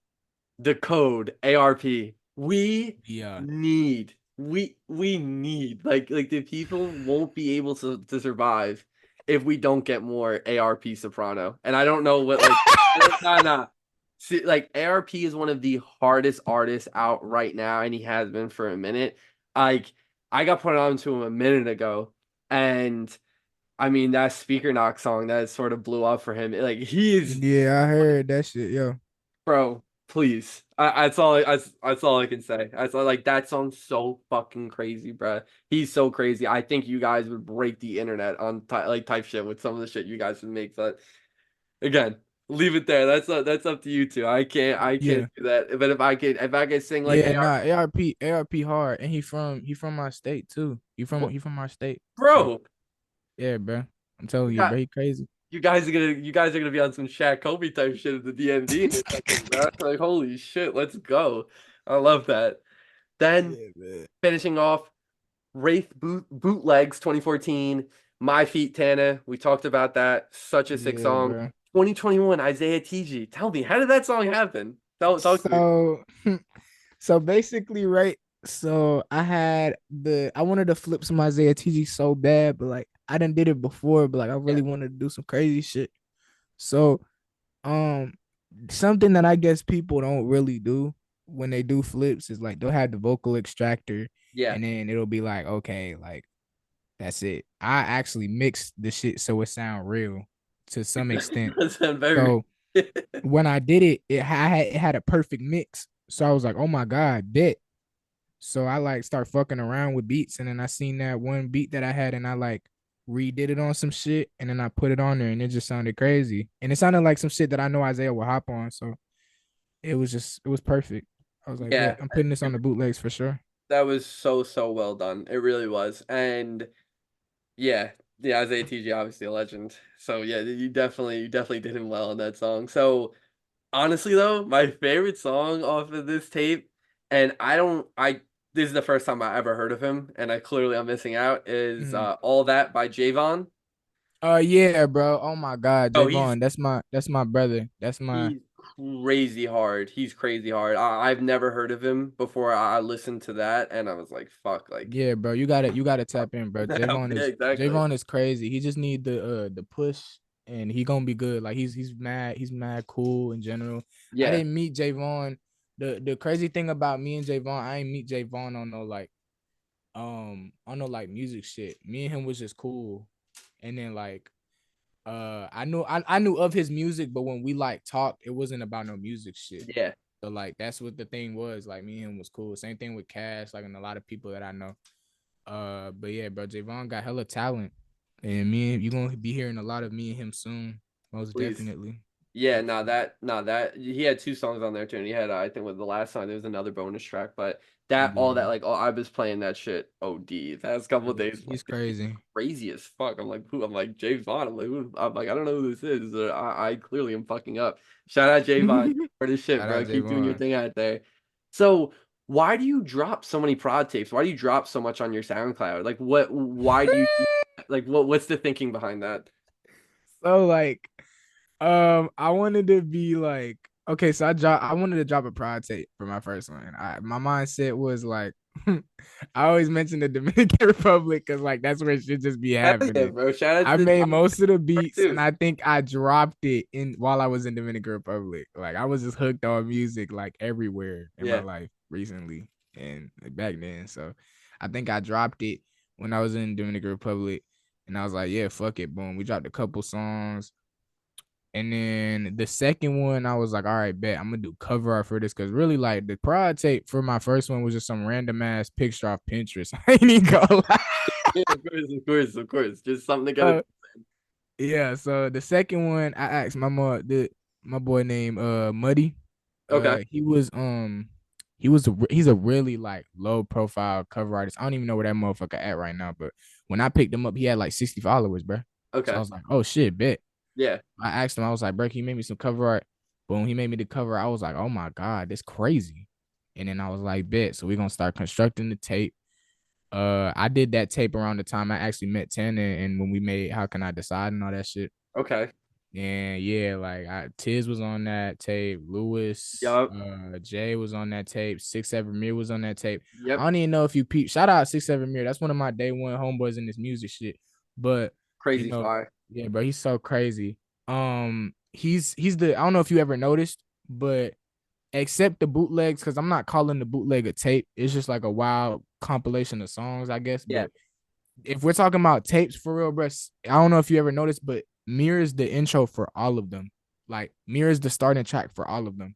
the code ARP. We Yeah. need we need like the people won't be able to survive if we don't get more ARP Soprano. And I don't know what like nah nah. See, like ARP is one of the hardest artists out right now, and he has been for a minute. Like I got put on to him a minute ago, and I mean that speaker knock song that sort of blew up for him. Like he is Yeah, I heard that shit. Yo. Bro, please. That's all I can say. That's all, like that song's so fucking crazy, bro. He's so crazy. I think you guys would break the internet on like type shit with some of the shit you guys would make. But again, leave it there. That's up to you two. I can't Yeah. do that. But if I could sing like Yeah, nah, AR, ARP hard. And he from my state too. He from what, he from our state. So bro? yeah, bro. I'm You telling you, got bro, he crazy. you guys are gonna be on some Shaq Kobe type shit at the DMV in a second, bro. Like holy shit, let's go. I love that. Then Yeah, man. finishing off. Wraith Bootlegs 2014, My Feet Tana. We talked about that. Such a sick Yeah, song. bro. 2021, Isaiah TG. Tell me, how did that song happen? Talk to me. So so basically, right? So I wanted to flip some Isaiah TG so bad, but like I done did it before, but like I Yeah, really wanted to do some crazy shit. So um something that I guess people don't really do when they do flips is like they'll have the vocal extractor yeah. and then it'll be like, okay, like that's it. I actually mixed the shit so it sound real to some extent. That sound very. So when I did it, it had a perfect mix. So I was like, oh my God, bet. So I like start fucking around with beats, and then I seen that one beat that I had, and I like redid it on some shit, and then I put it on there, and it just sounded crazy, and it sounded like some shit that I know Isaiah will hop on. So it was perfect. I was like, Yeah, bet I'm putting this on the bootlegs for sure. that was so well done. It really was. And yeah, yeah, Isaiah TG obviously a legend. So yeah, you definitely did him well on that song. So honestly though, my favorite song off of this tape, and this is the first time I ever heard of him, and I clearly am missing out, is Mhm. All That by Javon. Yeah, bro. Oh my God, Oh, he's Javon, that's my brother. That's my he's crazy hard. He's crazy hard. I've never heard of him before I listened to that, and I was like, fuck, like Yeah, bro. You gotta tap in, bro. Javon yeah, is exactly. Javon is crazy. He just need the push and he gonna be good. Like he's mad cool in general. I Yeah, didn't meet Javon. The crazy thing about me and Javon, I ain't meet Javon on no like music shit. Me and him was just cool. And then like I knew of his music, but when we like talked, it wasn't about no music shit. yeah, So like that's what the thing was. Like me and him was cool. Same thing with Cash, like and a lot of people that I know. But yeah, bro, Javon got hella talent, and me and you gonna be hearing a lot of me and him soon, most please. definitely. Yeah, no, that he had two songs on there too. And he had I think with the last song there was another bonus track, but that all that Yeah, like I was playing that shit OD the past couple of yeah, days. he's Like this shit's crazy. crazy as fuck. I'm like who? I'm like James Bond. I'm like who? I'm like I don't know who this is. I clearly am fucking up. Shout out Jay Vaughn for this shit, Shout bro. out Keep doing your Javon. thing out there. So why do you drop so many prod tapes? Why do you drop so much on your SoundCloud? Like what? Why do you like what's the thinking behind that? So like, I wanted to be like, okay, so I wanted to drop a prod tape for my first one. My mindset was like, I always mention the Dominican Republic because like that's where it should just be Hell yeah, happening. bro. Shout out I to the made Dom most of the beats, and too. I think I dropped it in while I was in Dominican Republic. Like I was just hooked on music like everywhere in my Yeah. life recently and back then. So I think I dropped it when I was in Dominican Republic, and I was like, yeah, fuck it, boom. We dropped a couple songs. And then the second one, I was like, all right, bet I'm gonna do cover art for this because really, like the prod tape for my first one was just some random ass picture off Pinterest. I ain't even gonna lie. Yeah, of course, of course, of course. Just something to get it. Uh, yeah. So the second one, I asked my boy named Muddy. Okay, He's a really like low profile cover artist. I don't even know where that motherfucker at right now, but when I picked him up, he had like 60 followers, bro. So I okay. was like, oh shit, bet. Yeah, I asked him, I was like, bro, can you make me some cover art? Boom, he made me the cover. I was like, oh my God, that's crazy. And then I was like, bet. So we're gonna start constructing the tape. I did that tape around the time I actually met Ten and when we made How Can I Decide and all that shit. okay. And yeah, like Tiz was on that tape, Lewis, Yup, Jay was on that tape, 6 7 was on that tape. I yep. don't even know if you peep. Shout out 6 7. That's one of my day one homeboys in this music shit. But you Crazy know, fire. yeah, bro, he's so crazy. He's the I don't know if you ever noticed, but except the bootlegs, because I'm not calling the bootleg a tape. It's just like a wild compilation of songs, I guess. Yeah, But if we're talking about tapes for real, bro, I don't know if you ever noticed, but Mirror's the intro for all of them. Like Mirror's the starting track for all of them.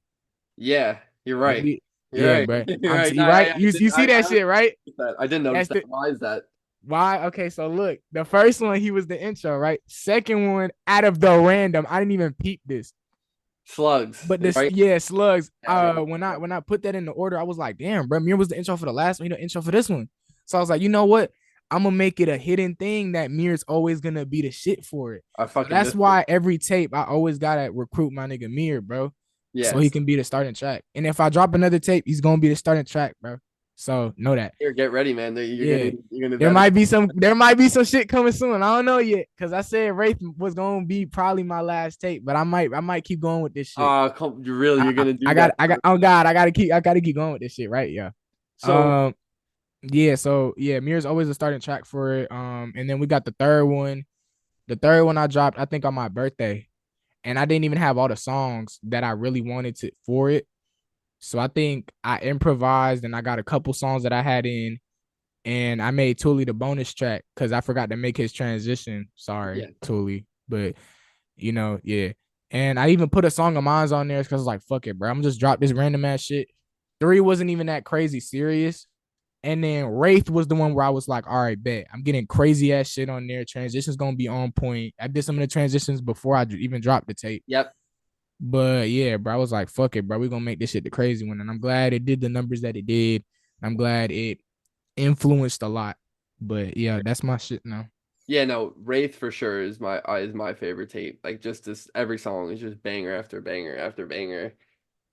yeah. You're Like right. yeah, You're right. bro. You're right. No, Right. I You did. see I that don't shit, right? notice that. I didn't notice That's that. the Why is that? why. Okay, so look, the first one he was the intro, right? Second one out of the random, I didn't even peep this. Slugs, But this, right? yeah, slugs. Yeah, yeah. When I put that in the order, I was like, damn, bro, Mir was the intro for the last one, the intro for this one. So I was like, you know what? I'm gonna make it a hidden thing that Mir's always gonna be the shit for it. I So fucking that's missed it. why every tape I always gotta recruit my nigga Mir, bro, so he Yes. can be the starting track. And if I drop another tape, he's gonna be the starting track, bro. So know that. Here, get ready, man. Yeah. You're gonna that. There might be some shit coming soon. I don't know yet. Cause I said Wraith was gonna be probably my last tape, but I might keep going with this shit. You really, you're gonna do I that. got oh God, I gotta keep going with this shit, right? Yeah. So Um yeah, so yeah, Mirror's always a starting track for it. And then we got the third one. The third one I dropped, I think on my birthday. And I didn't even have all the songs that I really wanted to for it. So I think I improvised and I got a couple songs that I had in and I made Tully the bonus track because I forgot to make his transition. yeah, Sorry, Tully. But yeah. And I even put a song of mine on there because I was like, fuck it, bro. I'm just drop this random ass shit. Three wasn't even that crazy serious. And then Wraith was the one where I was like, all right, bet. I'm getting crazy ass shit on there. Transitions gonna be on point. I did some of the transitions before I even dropped the tape. yep. But yeah, bro, I was like, fuck it, bro. We're gonna make this shit the crazy one. And I'm glad it did the numbers that it did. I'm glad it influenced a lot. But yeah, that's my shit now. Yeah, no, Wraith for sure is my favorite tape. Like just this every song is just banger after banger after banger.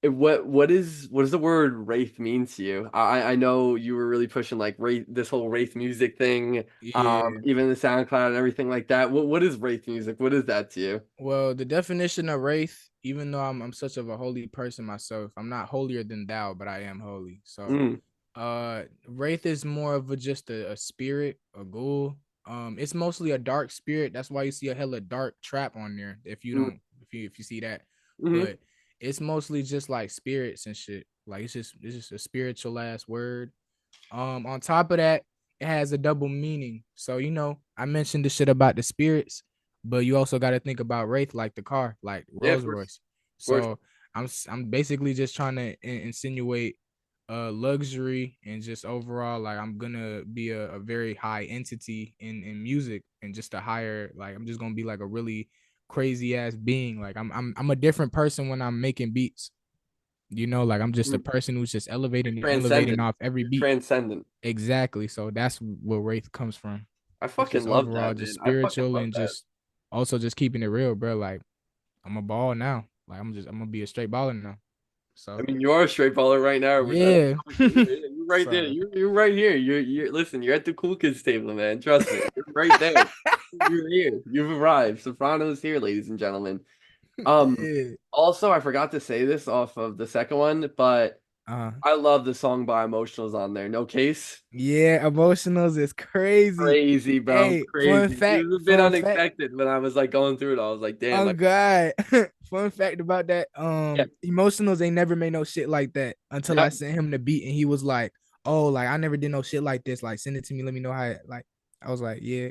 What does the word Wraith mean to you? I know you were really pushing like Wraith this whole Wraith music thing, Yeah. even the SoundCloud and everything like that. What is Wraith music? What is that to you? Well, the definition of wraith, even though I'm such of a holy person myself, I'm not holier than thou, but I am holy. So Mm, wraith is more of just a spirit, a ghoul. It's mostly a dark spirit. That's why you see a hella dark trap on there. If you mm, don't, if you see that, mm-hmm. but it's mostly just like spirits and shit. Like it's just a spiritual ass word. On top of that, it has a double meaning. So I mentioned the shit about the spirits, but you also got to think about wraith, like the car, like Yeah, of Rolls course, Royce. of course. So I'm basically just trying to insinuate luxury and just overall like I'm gonna be a very high entity in music and just a higher like I'm just gonna be like a really crazy ass being. Like I'm a different person when I'm making beats. Like I'm just a Mm. person who's just You're elevating and elevating transcendent. off every You're beat. transcendent. Exactly. So that's where Wraith comes from. I It's fucking just love overall that, just man. I fucking spiritual love and that. just also just keeping it real, bro. Like I'm a ball now. Like I'm gonna be a straight baller now. I So mean, you are a straight baller right now. yeah. You're right there. So You're right here. Listen. You're at the cool kids table, man. Trust me. You're right there. You're here. You've arrived. Soprano's here, ladies and gentlemen. Um. yeah. Also, I forgot to say this off of the second one, but Uh I love the song by Emotionals on there. No case. yeah, emotionals is crazy. Crazy, bro. Hey, Crazy. It was a bit fun fact. unexpected when I was like going through it. I was like, damn. Oh God. Fun fact about that. Yeah. Emotionals ain't never made no shit like that until I Yep. sent him the beat and he was like, oh, like I never did no shit like this. Like send it to me. Let me know how like I was like, yeah.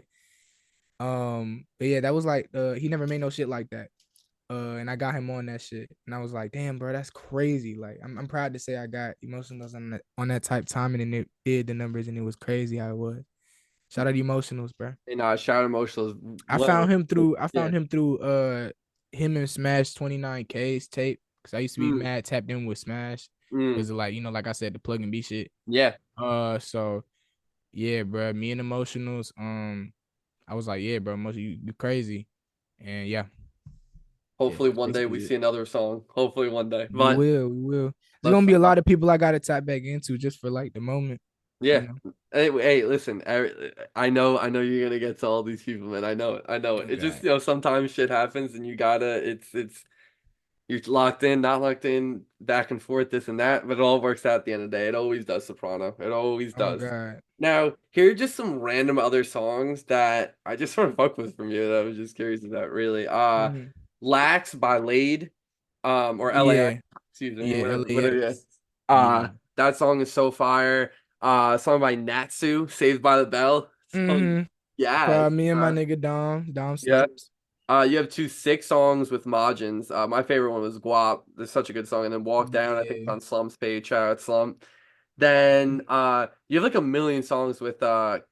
But yeah, that was like he never made no shit like that. And I got him on that shit. And I was like, damn, bro, that's crazy. Like I'm proud to say I got emotionals on that type timing and it did the numbers and it was crazy how it was. Shout out emotionals, bro. And Shout Emotionals. I Well, found him through I yeah. found him through him and Smash 29K's tape. Cause I used to be Mm, mad tapped in with Smash. mm, Cause of like, like I said, the plug and B shit. yeah. So yeah, bro. Me and emotionals. I was like, yeah, bro, you crazy. And yeah, Hopefully that's one day we basically it. see another song. Hopefully one day. We But will, we will. There's let's gonna be a lot of people I gotta tap back into just for like the moment, you yeah. know. Hey, listen. I know you're gonna get to all these people, man. I know it. I know it. It just Okay. sometimes shit happens and you gotta. It's you're locked in, not locked in, back and forth, this and that, but it all works out at the end of the day. It always does, Soprano. It always Oh does. God. Now, here are just some random other songs that I just want to fuck with from you that I was just curious about, really. Mhm. Lax by Lade, or LAX, Yeah, excuse me, yeah, whatever it LAX. is. Yeah. That song is so fire. Song by Natsu, Saved by the Bell. Song, Mm-hmm. yes. Proud me and my nigga Dom Yeah. slaps. You have two sick songs with Majins. My favorite one was Guap. There's such a good song. And then Walk Down, I think it's Yeah. on Slump's page. Shout out Slump. Then you have like a million songs with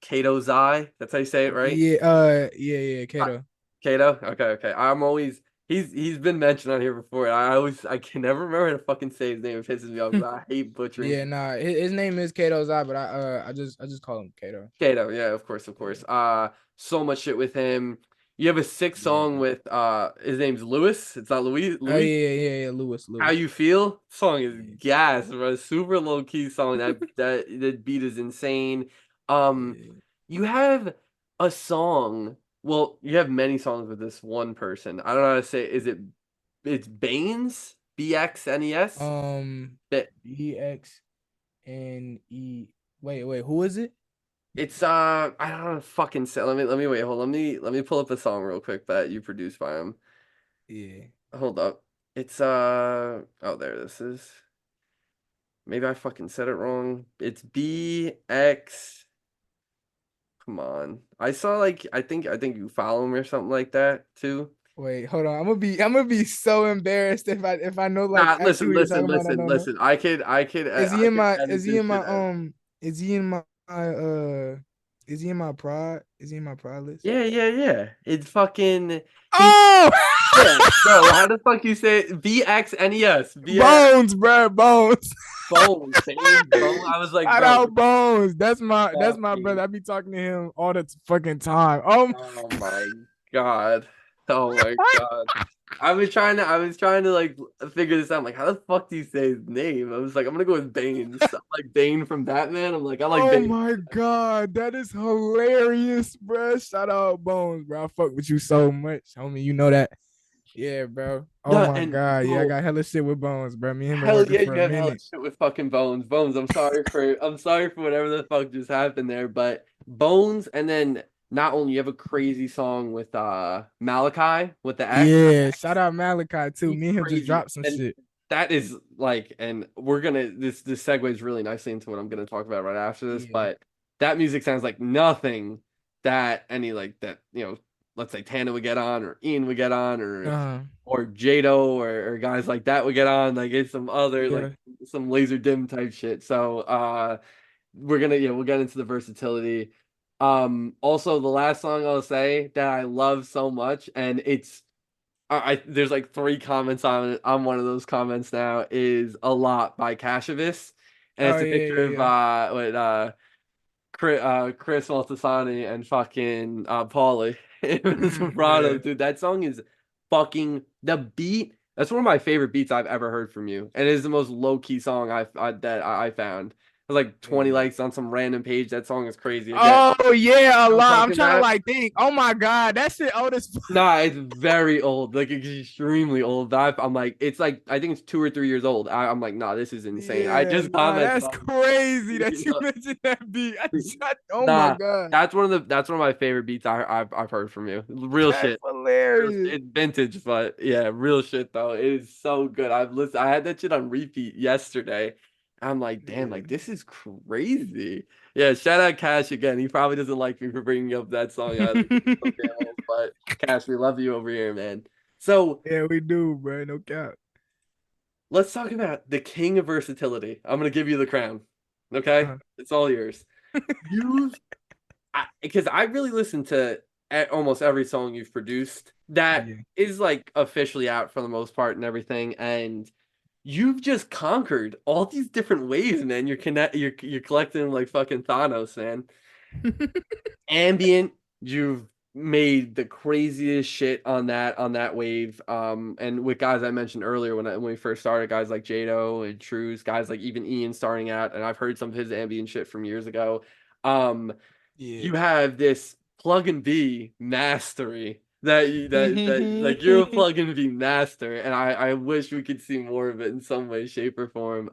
Kato Zai. That's how you say it, right? Yeah, yeah, Uh, Kato. Kato? Okay, okay. I'm always he's been mentioned on here before. I can never remember how to fucking say his name. It pisses me off because I hate butchering. Yeah, nah, his name is Kato Zai, but I just call him Kato. Kato, yeah, of course, of Yeah. course. So much shit with him. You have a sick song Yeah. with his name's Lewis. It's not Louis. Oh Louis. yeah, Lewis, How Lewis. You Feel song is Yeah. gas, bro. Super low key song. That beat is insane. Um, Yeah. you have a song. Well, you have many songs with this one person. I don't know how to say. It's Baines? BXNES? That BXNE. Wait, who is it? it's I don't know how to fucking say. Let me wait. Hold. Let me pull up the song real quick that you produced by him. Yeah. Hold up. It's oh, there this is. Maybe I fucking said it wrong. It's BX. Come on. I saw like I think you follow him or something like that too. Wait, hold on. I'm gonna be so embarrassed if I know like Nah, actually listen, what you're listen, talking about. I listen, don't know. listen. I Is he in could my edit is he this in my shit out. is he in my is he in my prod? Is he in my prod list? Yeah, yeah, yeah. It's fucking he Oh yeah, bro. How the fuck you say it? BXNES. Bones, bro, Bones. Bones, same bone. I was like, Shout bro, out Bones. That's my brother. fucking I be talking to him all the fucking time. Oh oh my God. Oh my God. I was trying to like figure this out. I'm like, how the fuck do you say his name? I was like, I'm gonna go with Bane. So, like Bane from Batman. I'm like, I like Oh Bane. my god, that is hilarious, bro. Shout out Bones, bro. I fuck with you so much, homie. You know that. Yeah, bro. Oh Yeah, my and god, yeah, I bro, got hella shit with Bones, bro. Me and him been hell working yeah, for you a have hella minute. shit with fucking Bones. Bones, I'm sorry for whatever the fuck just happened there, but Bones, and then not only you have a crazy song with Malachi with the X. Yeah, shout out Malachi too. He's Me and him just crazy. dropped some And shit. that is like, and we're gonna this segues really nicely into what I'm gonna talk about right after this, Yeah. but that music sounds like nothing that any like that, let's say Tana would get on or Ian would get on Uh-huh. or Jado or guys like that would get on. Like it's some other like Yeah. some laser dim type shit. So we'll get into the versatility. Also the last song I'll say that I love so much, and it's there's like three comments on it. On one of those comments now is "A Lot" by Cassavis, and Oh it's a yeah, picture of yeah, with Chris Maltasani and fucking Paulie in the yeah. Sopranos, dude. That song is fucking the beat. That's one of my favorite beats I've ever heard from you, and it is the most low key song I found. It was like 20 Yeah. likes on some random page. That song is crazy. Again, Oh yeah, a I'm lot. I'm talking trying to about. like think. Oh my god, that shit old as fuck. Nah, it's very old, like extremely old. I'm like, it's like I think it's 2 or 3 years old. I'm like, nah, this is insane. I Yeah, just nah, commented that's on. crazy that you mentioned that beat. Oh my Nah, god, that's one of my favorite beats I've heard from you. Real that's shit. hilarious. It's vintage, but yeah, real shit though. It is so good. I had that shit on repeat yesterday. I'm like, damn, Yeah. like this is crazy. Yeah, shout out Cash again. He probably doesn't like me for bringing up that song either because it's so damn old. But Cash, we love you over here, man. So Yeah, we do, bro. No cap. let's talk about the king of versatility. I'm gonna give you the crown. Okay, Uh, it's all yours. You've because I really listen to almost every song you've produced that yeah. is like officially out for the most part and everything, and you've just conquered all these different ways, man. You're collecting like fucking Thanos, man. Ambient, you've made the craziest shit on that wave. And with guys I mentioned earlier when we first started, guys like Jado and Trues, guys like even Ian starting out, and I've heard some of his ambient shit from years ago. Um, Yeah. you have this plug and be mastery that like you're a plug and be master, and I wish we could see more of it in some way, shape, or form.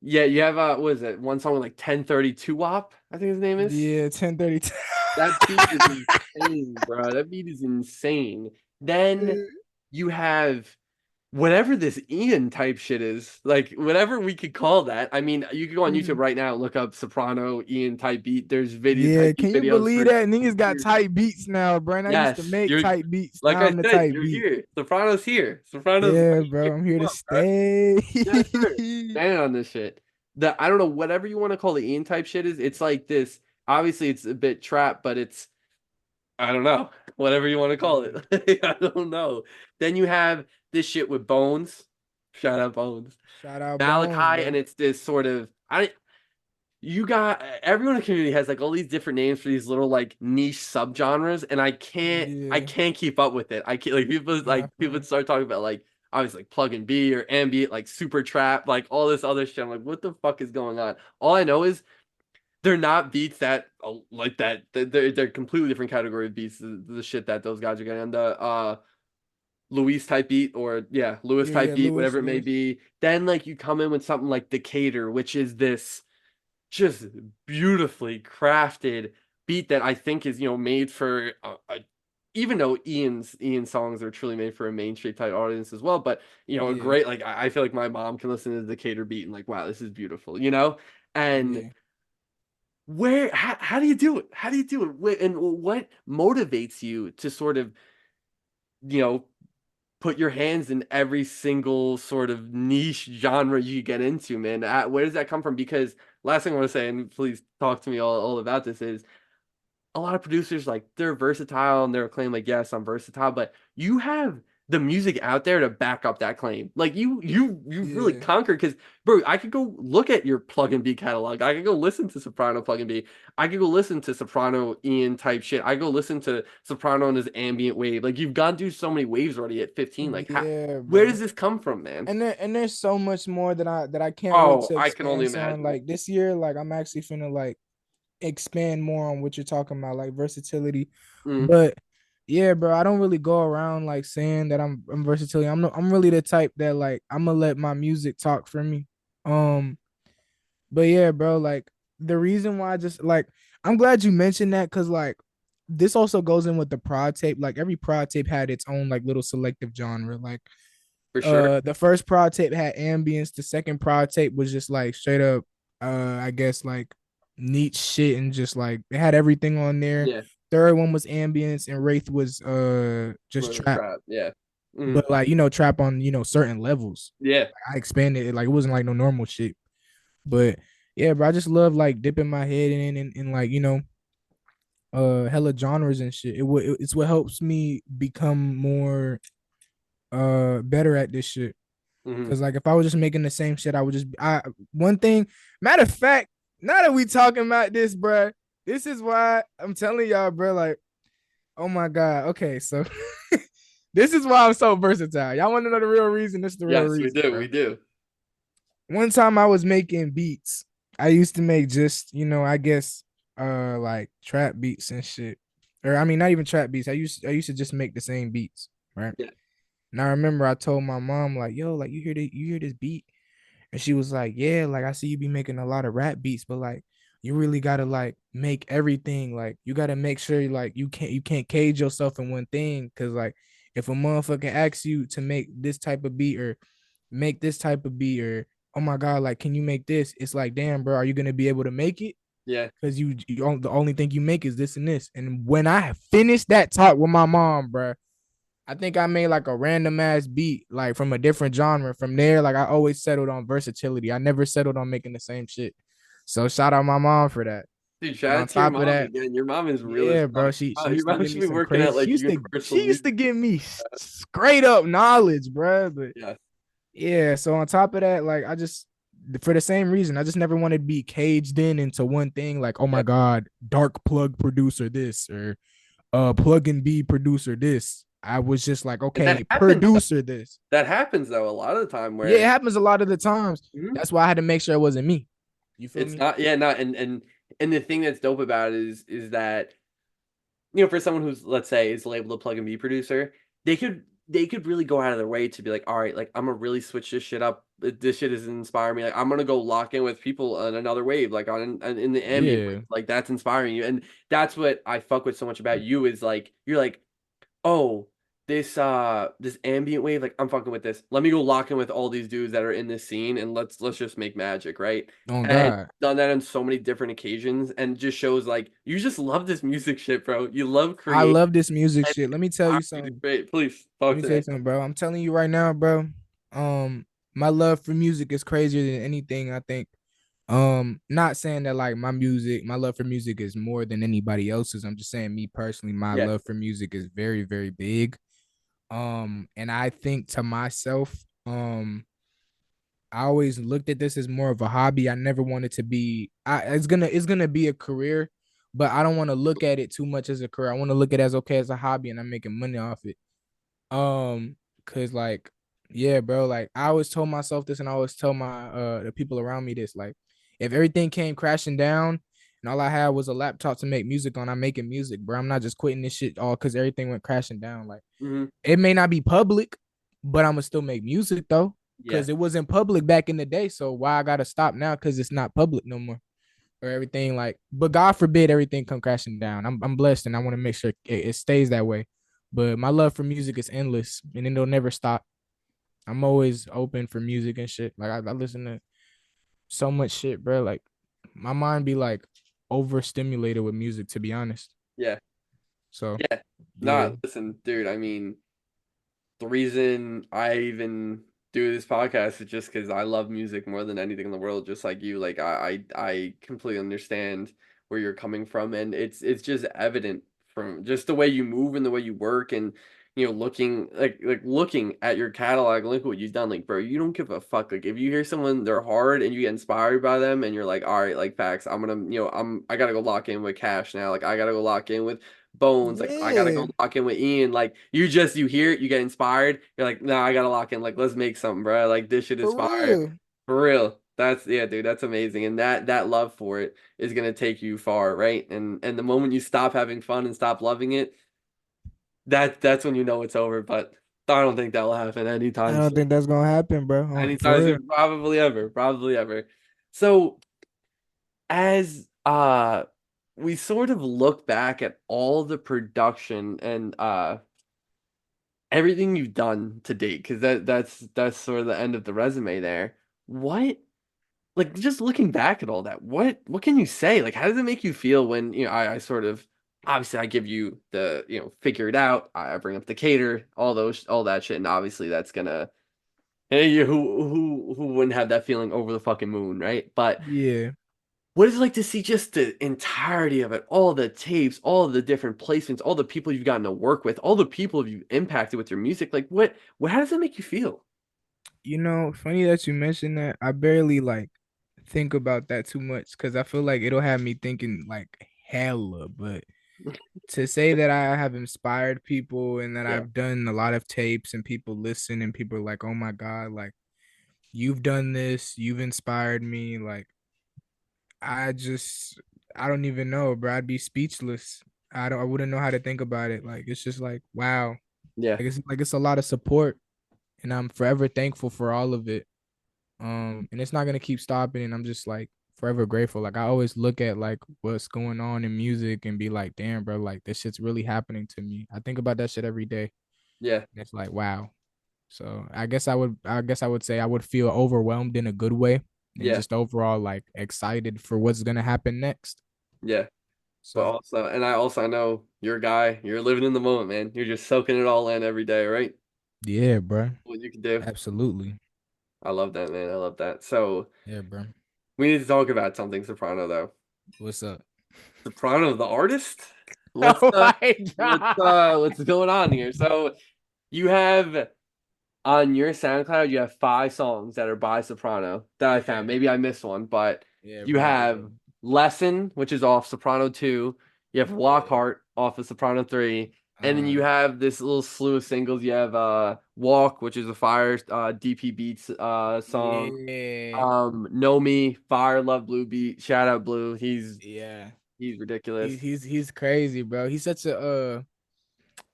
Yeah, you have what is it? One song with like 1032 WAP, I think his name is. Yeah, 10:32. That beat is insane, bro. That beat is insane. Then you have whatever this Ian type shit is, like whatever we could call that. I mean, you could go on YouTube right now and look up soprano Ian type beat. There's video Yeah, type beat can you videos believe for that? Niggas got years. tight beats now, bro. And I used to Yes, make you're tight beats. like Now I I'm the said, tight you're beat. here. Soprano's here. Soprano's Yeah, ready to bro. pick I'm you here to up, bro. stay. Yes, sir. Standing on this shit. I don't know, whatever you want to call the Ian type shit is, it's like this. Obviously, it's a bit trap, but it's I don't know. Whatever you want to call Yeah. it. I don't know. Then you have this shit with Bones. Shout out Bones. Shout out Bones, Malachi, and bro. it's this sort of I you got everyone in the community has like all these different names for these little like niche subgenres, and I Yeah. can't keep up with it. I can't Nah, I people feel start talking about like obviously like plug and B or ambient, like super trap, like all this other shit. I'm like, what the fuck is going on? All I know is they're not beats that like that. They're completely different category of beats. The shit that those guys are getting. And the Luis type beat or yeah, Lewis yeah, type yeah, beat, Lewis, whatever it may Lewis. be. Then like you come in with something like Decatur, which is this just beautifully crafted beat that I think is made for even though Ian's songs are truly made for a mainstream type audience as well, but a Yeah, great like I feel like my mom can listen to the Decatur beat and like wow, this is beautiful. And yeah, how do you do it? How do you do it? And what motivates you to sort of, you know, put your hands in every single sort of niche genre you get into, man? Where does that come from? Because last thing I want to say, and please talk to me all about this, is a lot of producers like they're versatile and they're claim like yes I'm versatile, but you have the music out there to back up that claim. Like you've really yeah, conquered because bro, I could go look at your plug and B catalog. I could go listen to soprano plug and B. I could go listen to soprano Ian type shit. I go listen to soprano and his ambient wave. Like you've gone through so many waves already at 15. Like yeah, where bro. does this come from, man? And there's so much more that I can't wait Oh, to I can only expand on. imagine. Like this year, like I'm actually finna like expand more on what you're talking about, like versatility. Mm, But yeah, bro, I don't really go around like saying that I'm versatility. I'm really the type that like I'm gonna let my music talk for me. Um, but yeah, bro, like the reason why I just like I'm glad you mentioned that because like this also goes in with the prod tape. Like every prod tape had its own like little selective genre. Like for sure. the first prod tape had ambience, the second prod tape was just like straight up I guess like neat shit and just like it had everything on there. Yeah. Third one was ambience and Wraith was just Well, trap. trap. Yeah. Mm, But like, trap on, certain levels. yeah. Like, I expanded it, like it wasn't like no normal shit. But yeah, bro, I just love like dipping my head in and like, hella genres and shit. It's what helps me become more better at this shit. Hmm. Cause like if I was just making the same shit, I would just I one thing. Matter of fact, now that we talking about this, bruh, this is why I'm telling y'all, bro. Like, oh my god. Okay, so this is why I'm so versatile. Y'all want to know the real reason? This is the real Yes, we reason, do. bro. We do. One time I was making beats. I used to make just, I guess like trap beats and shit. Or I mean not even trap beats. I used to just make the same beats, right? Yeah. And I remember I told my mom, like, yo, like you hear this beat? And she was like, yeah, like I see you be making a lot of rap beats, but like you really gotta like make everything, like you gotta make sure like you can't cage yourself in one thing. Cause like if a motherfucker asks you to make this type of beat or make this type of beat or oh my god, like can you make this? It's like, damn, bro, are you gonna be able to make it? Yeah. Because the only thing you make is this and this. And when I finished that talk with my mom, bro, I think I made like a random ass beat, like from a different genre. From there, like I always settled on versatility. I never settled on making the same shit. So shout out my mom for that. Dude, And shout on out to your top of mom that, again. Your mom is really yeah, bro, smart. she Your used to mom give should me be some working at crazy. like She Universal used Music. to give me straight up knowledge, bro. But Yeah. yeah, so on top of that, like I just for the same reason, I just never wanted to be caged in into one thing. Like, oh Yeah. my god, dark plug producer this or plug and B producer this. I was just like, And that okay, happens. producer this. That happens though a lot of the time Yeah, it where happens a lot of the times. Mhm. That's why I had to make sure it wasn't me. You feel It's me? not, yeah, not, and the thing that's dope about it is that, for someone who's, let's say, is labeled a plug and be producer, they could really go out of their way to be like, all right, like I'm gonna really switch this shit up. This shit is inspiring me. Like I'm gonna go lock in with people on another wave, like in the ambient wave. Yeah, Like that's inspiring you, and that's what I fuck with so much about you is like you're like, oh, this ambient wave, like I'm fucking with this. Let me go lock in with all these dudes that are in this scene and let's just make magic, right? on And God. done that on so many different occasions and just shows like you just love this music shit, bro. You love I creating love this music and shit. Let me tell you something. great. Please Let talk me to tell you me. something, bro. I'm telling you right now, bro. Um, my love for music is crazier than anything, I think. Not saying that like my love for music is more than anybody else's. I'm just saying me personally, my Yeah. love for music is very, very big. And I think to myself, I always looked at this as more of a hobby. I never wanted to be. It's gonna be a career, but I don't want to look at it too much as a career. I want to look at it as okay as a hobby, and I'm making money off it. Cause like, yeah, bro. Like I always told myself this, and I always tell my the people around me this. Like, if everything came crashing down, and all I had was a laptop to make music on, I'm making music, bro. I'm not just quitting this shit all because everything went crashing down. Like Hmm. it may not be public, but I'm gonna still make music though, Yeah. because it wasn't public back in the day. So why I gotta stop now? Because it's not public no more or everything. Like, but God forbid everything come crashing down. I'm blessed, and I want to make sure it stays that way. But my love for music is endless, and it'll never stop. I'm always open for music and shit. Like I listen to so much shit, bro. Like my mind be like overstimulated with music, to be honest. Yeah. So Yeah. yeah, Nah, listen, dude, I mean, the reason I even do this podcast is just because I love music more than anything in the world, just like you. Like I completely understand where you're coming from, and it's just evident from just the way you move and the way you work, and looking looking at your catalog, look what you've done. Like, bro, you don't give a fuck. Like, if you hear someone they're hard and you get inspired by them, and you're like, all right, like facts, I'm gonna, I gotta go lock in with Cash now. Like, I gotta go lock in with Bones, like I gotta yeah, go lock in with Ian. Like you hear it, you get inspired. You're like, nah, I gotta lock in. Like let's make something, bro. Like this shit is for fire, real. for real. That's yeah, dude. That's amazing, and that love for it is gonna take you far, right? And the moment you stop having fun and stop loving it, that's when you know it's over. But I don't think that will happen I anytime don't soon. think that's gonna happen, bro. For Anytime real. soon, probably ever, probably ever. So as we sort of look back at all the production and everything you've done to date, because that's sort of the end of the resume there. What, like, just looking back at all that, what can you say? Like, how does it make you feel when I sort of obviously I give you the figure it out. I bring up the cater, all that shit, and obviously that's gonna hey, who wouldn't have that feeling over the fucking moon, right? But Yeah. what is it like to see just the entirety of it, all the tapes, all the different placements, all the people you've gotten to work with, all the people you've impacted with your music? Like, what, how does that make you feel? Funny that you mentioned that. I barely like think about that too much because I feel like it'll have me thinking like hella. But to say that I have inspired people and that Yeah, I've done a lot of tapes and people listen and people are like, oh my God, like you've done this, you've inspired me. Like I just I don't even know, bro. I'd be speechless. I wouldn't know how to think about it. Like it's just like wow. yeah, Like it's a lot of support and I'm forever thankful for all of it. And it's not gonna keep stopping and I'm just like forever grateful. Like I always look at like what's going on in music and be like, damn, bro, like this shit's really happening to me. I think about that shit every day. yeah, And it's like wow. So I guess I would say I would feel overwhelmed in a good way and yeah, just overall like excited for what's gonna happen next. yeah. But So also, and I also know you're a guy, you're living in the moment, man. You're just soaking it all in every day, right? yeah, bro. What you can do. Absolutely. I love that, man. I love that. So Yeah, bro. we need to talk about something Soprano, though. What's up? Soprano, the artist. What's Oh my god. what's going on here? So you have on your SoundCloud, you have 5 songs that are by Soprano that I found. Yeah. Maybe I missed one, but Yeah, you bro. have Lesson, which is off Soprano 2. You have Yeah. Lockhart off of Soprano 3. And then Uh you have this little slew of singles. You have Walk, which is a Fire DP Beats song. yeah. Know Me, Fire, Love Blue Beat, Shout Out Blue. Yeah. He's He, ridiculous. he's crazy, bro. He's such a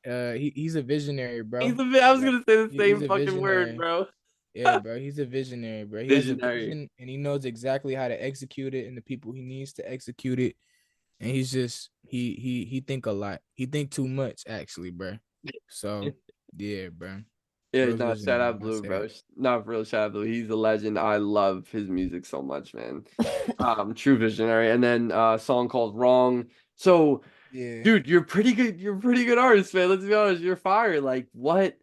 he's a visionary, bro. I was Like gonna say the he's same a fucking word, visionary. bro. Yeah, bro. He's a visionary, bro. He has a Visionary. vision and he knows exactly how to execute it and the people he needs to execute it. And he's just he think a lot. He think too much actually, bro. So yeah, bro. Yeah, Real no, shout visionary. out I Blue, say bro. Not for real, shout out Blue. He's a legend. I love his music so much, man. that. True visionary. And then a song called Wrong. So, Yeah. dude, you're pretty good. You're a pretty good artist, man. Let's be honest. You're fire. Like, what?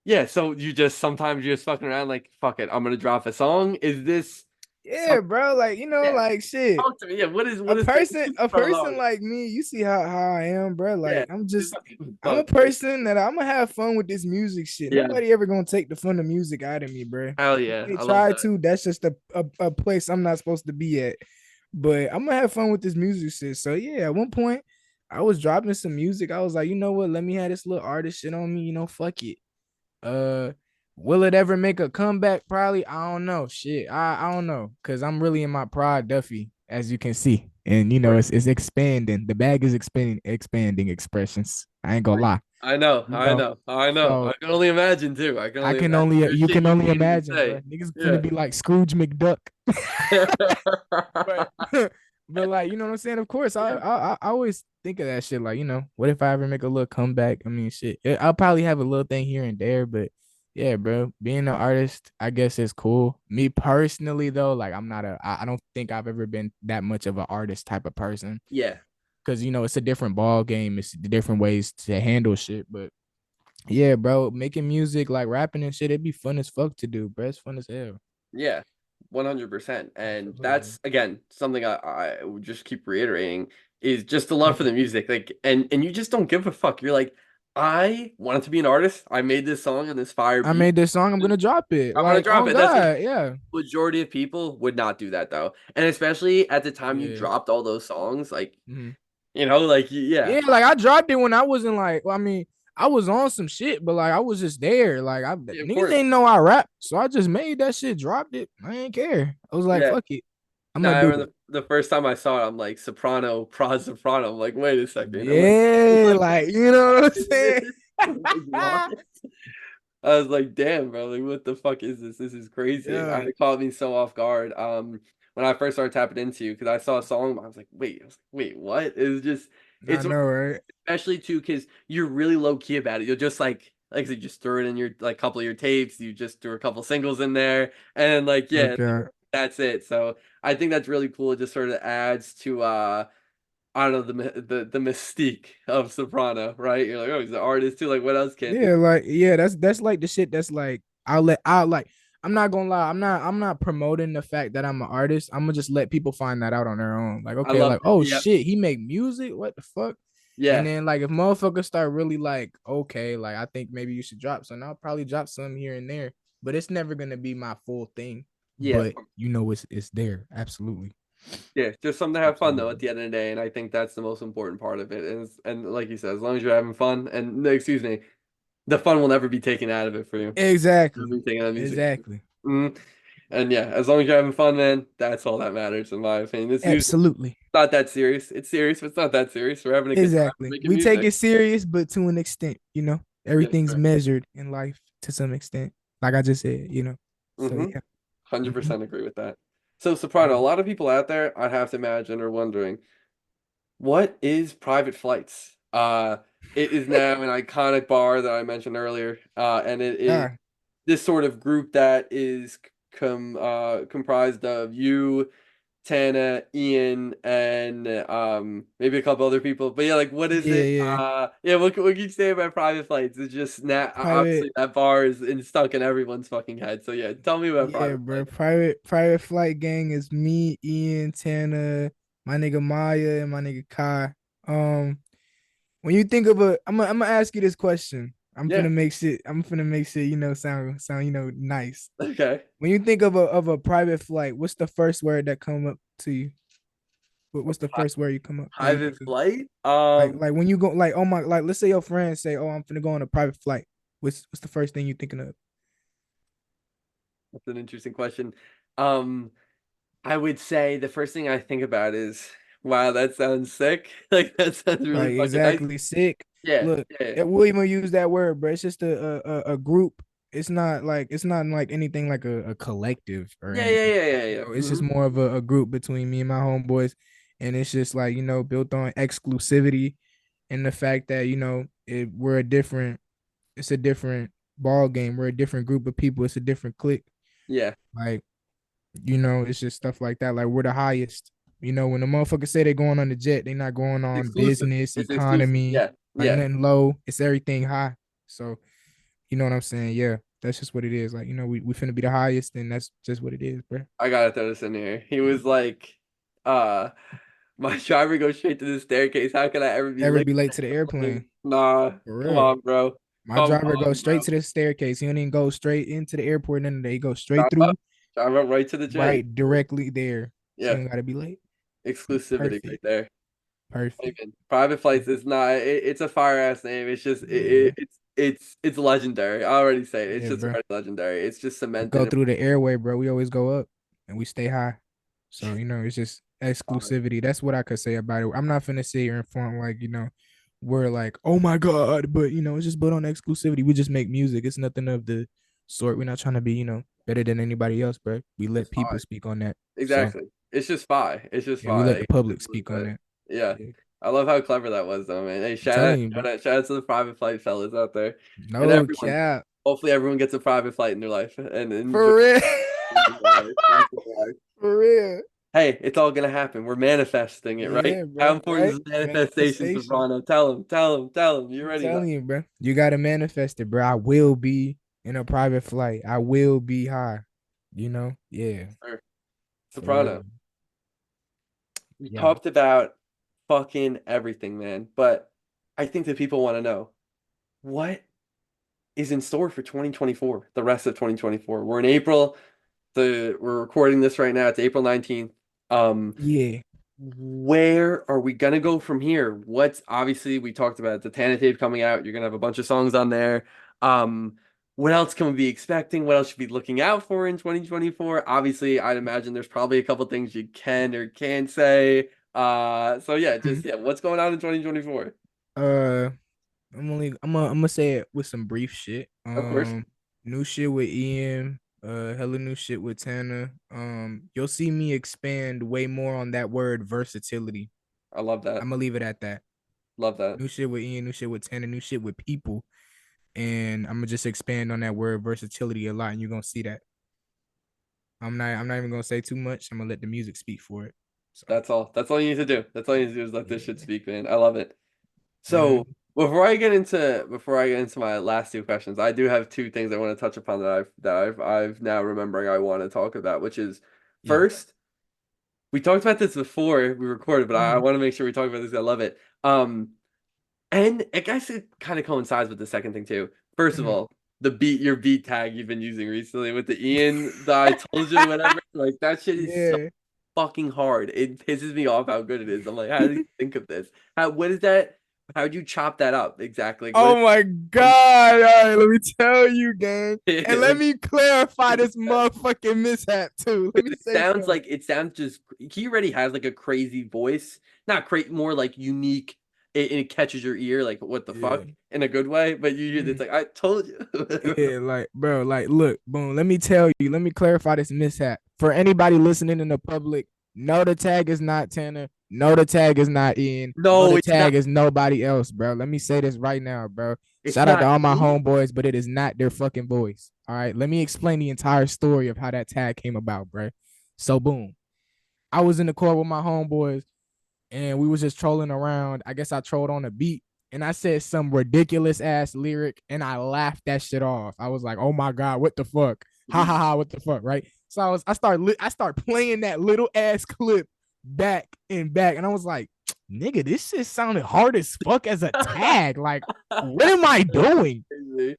Yeah, so you just sometimes you're just fucking around like, fuck it, I'm gonna drop a song. Is this Yeah, something? bro. Like, Yeah, like shit. talk to me. Yeah, what a is the person a from the person artist? like me, you see how I am, bro. Yeah, Like just I'm a talk to me. person that I'm gonna have fun with this music shit. Yeah, Nobody ever gonna take the fun of music out of me, bro. hell If yeah, they I love try that. to, that's just a place I'm not supposed to be at. But I'm gonna have fun with this music shit. So yeah, at one point I was dropping some music. I was like, you know what? Let me have this little artist shit on me. Fuck it. Uh, will it ever make a comeback? Probably. I don't know. Shit, I don't know, cause I'm really in my pride, Duffy, as you can see, and Right. it's expanding. The bag is expanding expressions. I ain't gonna lie. I know, You I know, know, I know. I so can only imagine too. I can I only can imagine. only There's you shit can you only can't even imagine, bro. say. Niggas gonna Yeah. be like Scrooge McDuck, but but like you know what I'm saying. Of course, I always think of that shit. Like what if I ever make a little comeback? I mean, shit, I'll probably have a little thing here and there, but yeah, bro, being an artist, I guess is cool. Me personally, though, like I'm not I don't think I've ever been that much of an artist type of person Yeah. because it's a different ball game. It's different ways to handle shit, but yeah, bro, making music like rapping and shit, it'd be fun as fuck to do, bro. It's fun as hell. Yeah. 100%. And Absolutely. that's again something I would just keep reiterating is just the love for Mhm. the music. Like and you just don't give a fuck. You're like, I wanted to be an artist. I made this song and this fire I beat. made this song. I'm gonna drop it. I'm gonna Like, drop on it. That's God, yeah, majority of people would not do that though. And especially at the time you yeah. dropped all those songs, like, Mhm. like yeah. Yeah, like I dropped it when I wasn't like, well, I mean, I was on some shit, but like I was just there. Like Yeah, of niggas course. ain't know I rap, so I just made that shit, dropped it. I ain't care. I was like, Yeah. fuck it, I'm Now gonna I do remember it. the first time I saw it, I'm like soprano, prod soprano. I'm like, wait a second. I'm Yeah, like, like you know what I'm what is saying? this? I'm like, what? I was like, damn, bro, like what the fuck is this? This is crazy. Yeah, It caught me so off guard. When I first started tapping into you, because I saw a song, I was like, wait, what? It was just I it's know, right? especially too because you're really low key about it. You'll just like I said, just throw it in your like couple of your tapes. You just threw a couple singles in there, and like yeah, Okay. that's it. So I think that's really cool. It just sort of adds to I don't know the mystique of soprano, right? You're like, oh, he's an artist too. Like, what else can't this? Yeah, like yeah, that's like the shit that's like I'll like I'm not gonna lie. I'm not promoting the fact that I'm an artist. I'm gonna just let people find that out on their own. Like, I okay, love like, it. oh Yep. shit, he make music. What the fuck? And Yeah. then like if motherfuckers start really like, okay, like I think maybe you should drop some. I'll probably drop some here and there, but it's never gonna be my full thing. Yeah. But you know, it's there. Absolutely. Yeah. Just something to have fun though at Absolutely. the end of the day, and I think that's the most important part of it. And like you said, as long as you're having fun, and no, excuse me, the fun will never be taken out of it for you. Never Exactly. be taken out of music. Exactly. Mhm. And yeah, as long as you're having fun, man, that's all that matters in my opinion. It's music. Absolutely. Not that serious. It's serious, but it's not that serious. We're having a good time Exactly. making We take music. it serious, but to an extent, you know, Yes, everything's sir. measured in life to some extent. Like I just said, you know. So Mm-hmm. yeah. Mhm. 100% agree with that. So, Soprano, a lot of people out there, I'd have to imagine, are wondering, what is Private Flights? It is now an iconic bar that I mentioned earlier, and it is Ah, this sort of group that is comprised of you, Tana, Ian, and maybe a couple other people. But yeah, like what is yeah, it? yeah. Yeah, what can you say about Private Flights? It's just Private, obviously that bar is stuck in everyone's fucking head. So yeah, tell me about yeah, Private bro. Flights. Private flight gang is me, Ian, Tanner, my nigga Maya, and my nigga Kai. Um, when you think of I'm gonna ask you this question. Yeah. I'm finna make shit, you know, sound, you know, nice. Okay. When you think of a private flight, what's the first word that come up to you? A What's the first word you come up that you private think of? flight. Like when you go like oh my like let's say your friends say oh I'm finna go on a private flight. What's the first thing you thinking of? That's an interesting question. Um, I would say the first thing I think about is, wow, that sounds sick. Like that sounds really Like fucking nice. exactly sick. Yeah. Look, Yeah. that we'll even use that word, bro. It's just a group. It's not like anything like a collective or Yeah. Yeah. anything. Yeah. Yeah. You Yeah. know, it's just more of a group between me and my homeboys, and it's just like you know built on exclusivity and the fact that you know we're a different. It's a different ball game. We're a different group of people. It's a different clique. Yeah. Like you know, it's just stuff like that. Like we're the highest. You know, when the motherfuckers say they're going on the jet, they're not going It's on exclusive. business, It's exclusive. economy, Yeah. like Yeah. nothing low. It's everything high. So you know what I'm saying? Yeah, that's just what it is. Like, you know, we finna be the highest, and that's just what it is, bro. I gotta throw this in here. He was like, uh, my driver goes straight to the staircase. How can I ever be Ever late be late to to the the airplane? airplane. Nah, For come real. on, bro. My Come driver goes on, straight bro. to the staircase. He don't even go straight into the airport, none of that. He goes Drive straight up. through, Drive up right to the jet. right directly there. So Yeah, you don't gotta be late. exclusivity right Perfect. there. Perfect. Even private flights is not. It's a fire ass name. It's just Yeah, bro. it's legendary. I already say it. It's Yeah, just bro. already legendary. It's just We go cemented in through the airway, bro. We always go up and we stay high. So, you know, it's just my mind. exclusivity. That's what I could say about it. I'm not finna sit here and front like, you know, we're like, oh my God. But, you know, it's just built on exclusivity. We just make music. It's nothing of the sort. We're not trying to be, you know, better than anybody else, bro. We It's let just people fire. speak on that. So, Exactly. It's just fire. It's just yeah, we fire. let the Like, public simple as speak on that. that. Yeah. Yeah. I love how clever that was, though, man. Hey, I'm telling you, bro. shout out to the private flight fellas out there, and No everyone. cap. Hopefully, everyone gets a private flight in their life and enjoy For real. their life. Enjoy their life. For real. Hey, it's all gonna happen. We're manifesting it, right? Yeah, How bro. important Right? is manifestation, Manifestation. Soprano? Tell him, tell him. You I'm ready though? telling you, bro. You gotta manifest it, bro. I will be in a private flight. I will be high. You know? Yeah. Sir. For real. Soprano. We Yeah. talked about fucking everything, man. But I think that people want to know what is in store for 2024, the rest of 2024. We're in April. We're recording this right now. It's April 19th. Um, Yeah. where are we gonna go from here? What's obviously we talked about the Tana tape coming out. You're gonna have a bunch of songs on there. Um, what else can we be expecting? What else should we be looking out for in 2024? Obviously, I'd imagine there's probably a couple things you can or can't say. So yeah, Mhm. just yeah, what's going on in 2024? Uh I'm gonna say it with some brief shit. Of course, New shit with Ian, hella new shit with Tanner. You'll see me expand way more on that word versatility. I love that. I'm gonna leave it at that. Love that. New shit with Ian, new shit with Tanner, new shit with people. And I'm gonna just expand on that word versatility a lot, and you're gonna see that. I'm not even gonna say too much. I'm gonna let the music speak for it. So That's all. That's all you need to do. That's all you need to do is let this shit yeah. speak, man. I love it. So Mm-hmm. Before I get into my last two questions, I do have two things I want to touch upon that I've now remembering I want to talk about, which is Yeah. first, we talked about this before we recorded, but I Mm, want to make sure we talk about this 'cause I love it. And I guess it kind of coincides with the second thing too. First of mm. all, your beat tag you've been using recently with the Ian, the I told you whatever, like that shit is so Yeah. fucking hard. It pisses me off how good it is. I'm like, how did you think of this? What is that? How'd you chop that up exactly? Like, what is Oh my from God. All right, let me tell you, gang. And let like me clarify this motherfucking mishap too. Let me say something. it sounds just he already has like a crazy voice. Not crazy, more like unique. It catches your ear, like what the Yeah. fuck in a good way. But it's Mm. like I told you. Yeah, like, bro, like, look, boom. Let me tell you, let me clarify this mishap. For anybody listening in the public, no, the tag is not Tanner. No, the tag is not Ian. No, No, the it's not. tag is nobody else, bro. Let me say this right now, bro. It's Shout out to not all my me. homeboys, but it is not their fucking voice. All right. Let me explain the entire story of how that tag came about, bro. So, boom. I was in the court with my homeboys and we was just trolling around. I guess I trolled on a beat and I said some ridiculous ass lyric and I laughed that shit off. I was like, "Oh my god, what the fuck? Ha ha ha, what the fuck?" Right? So I start playing that little ass clip back and back, and I was like, "Nigga, this shit sounded hard as fuck as a tag. Like, what am I doing?" Crazy.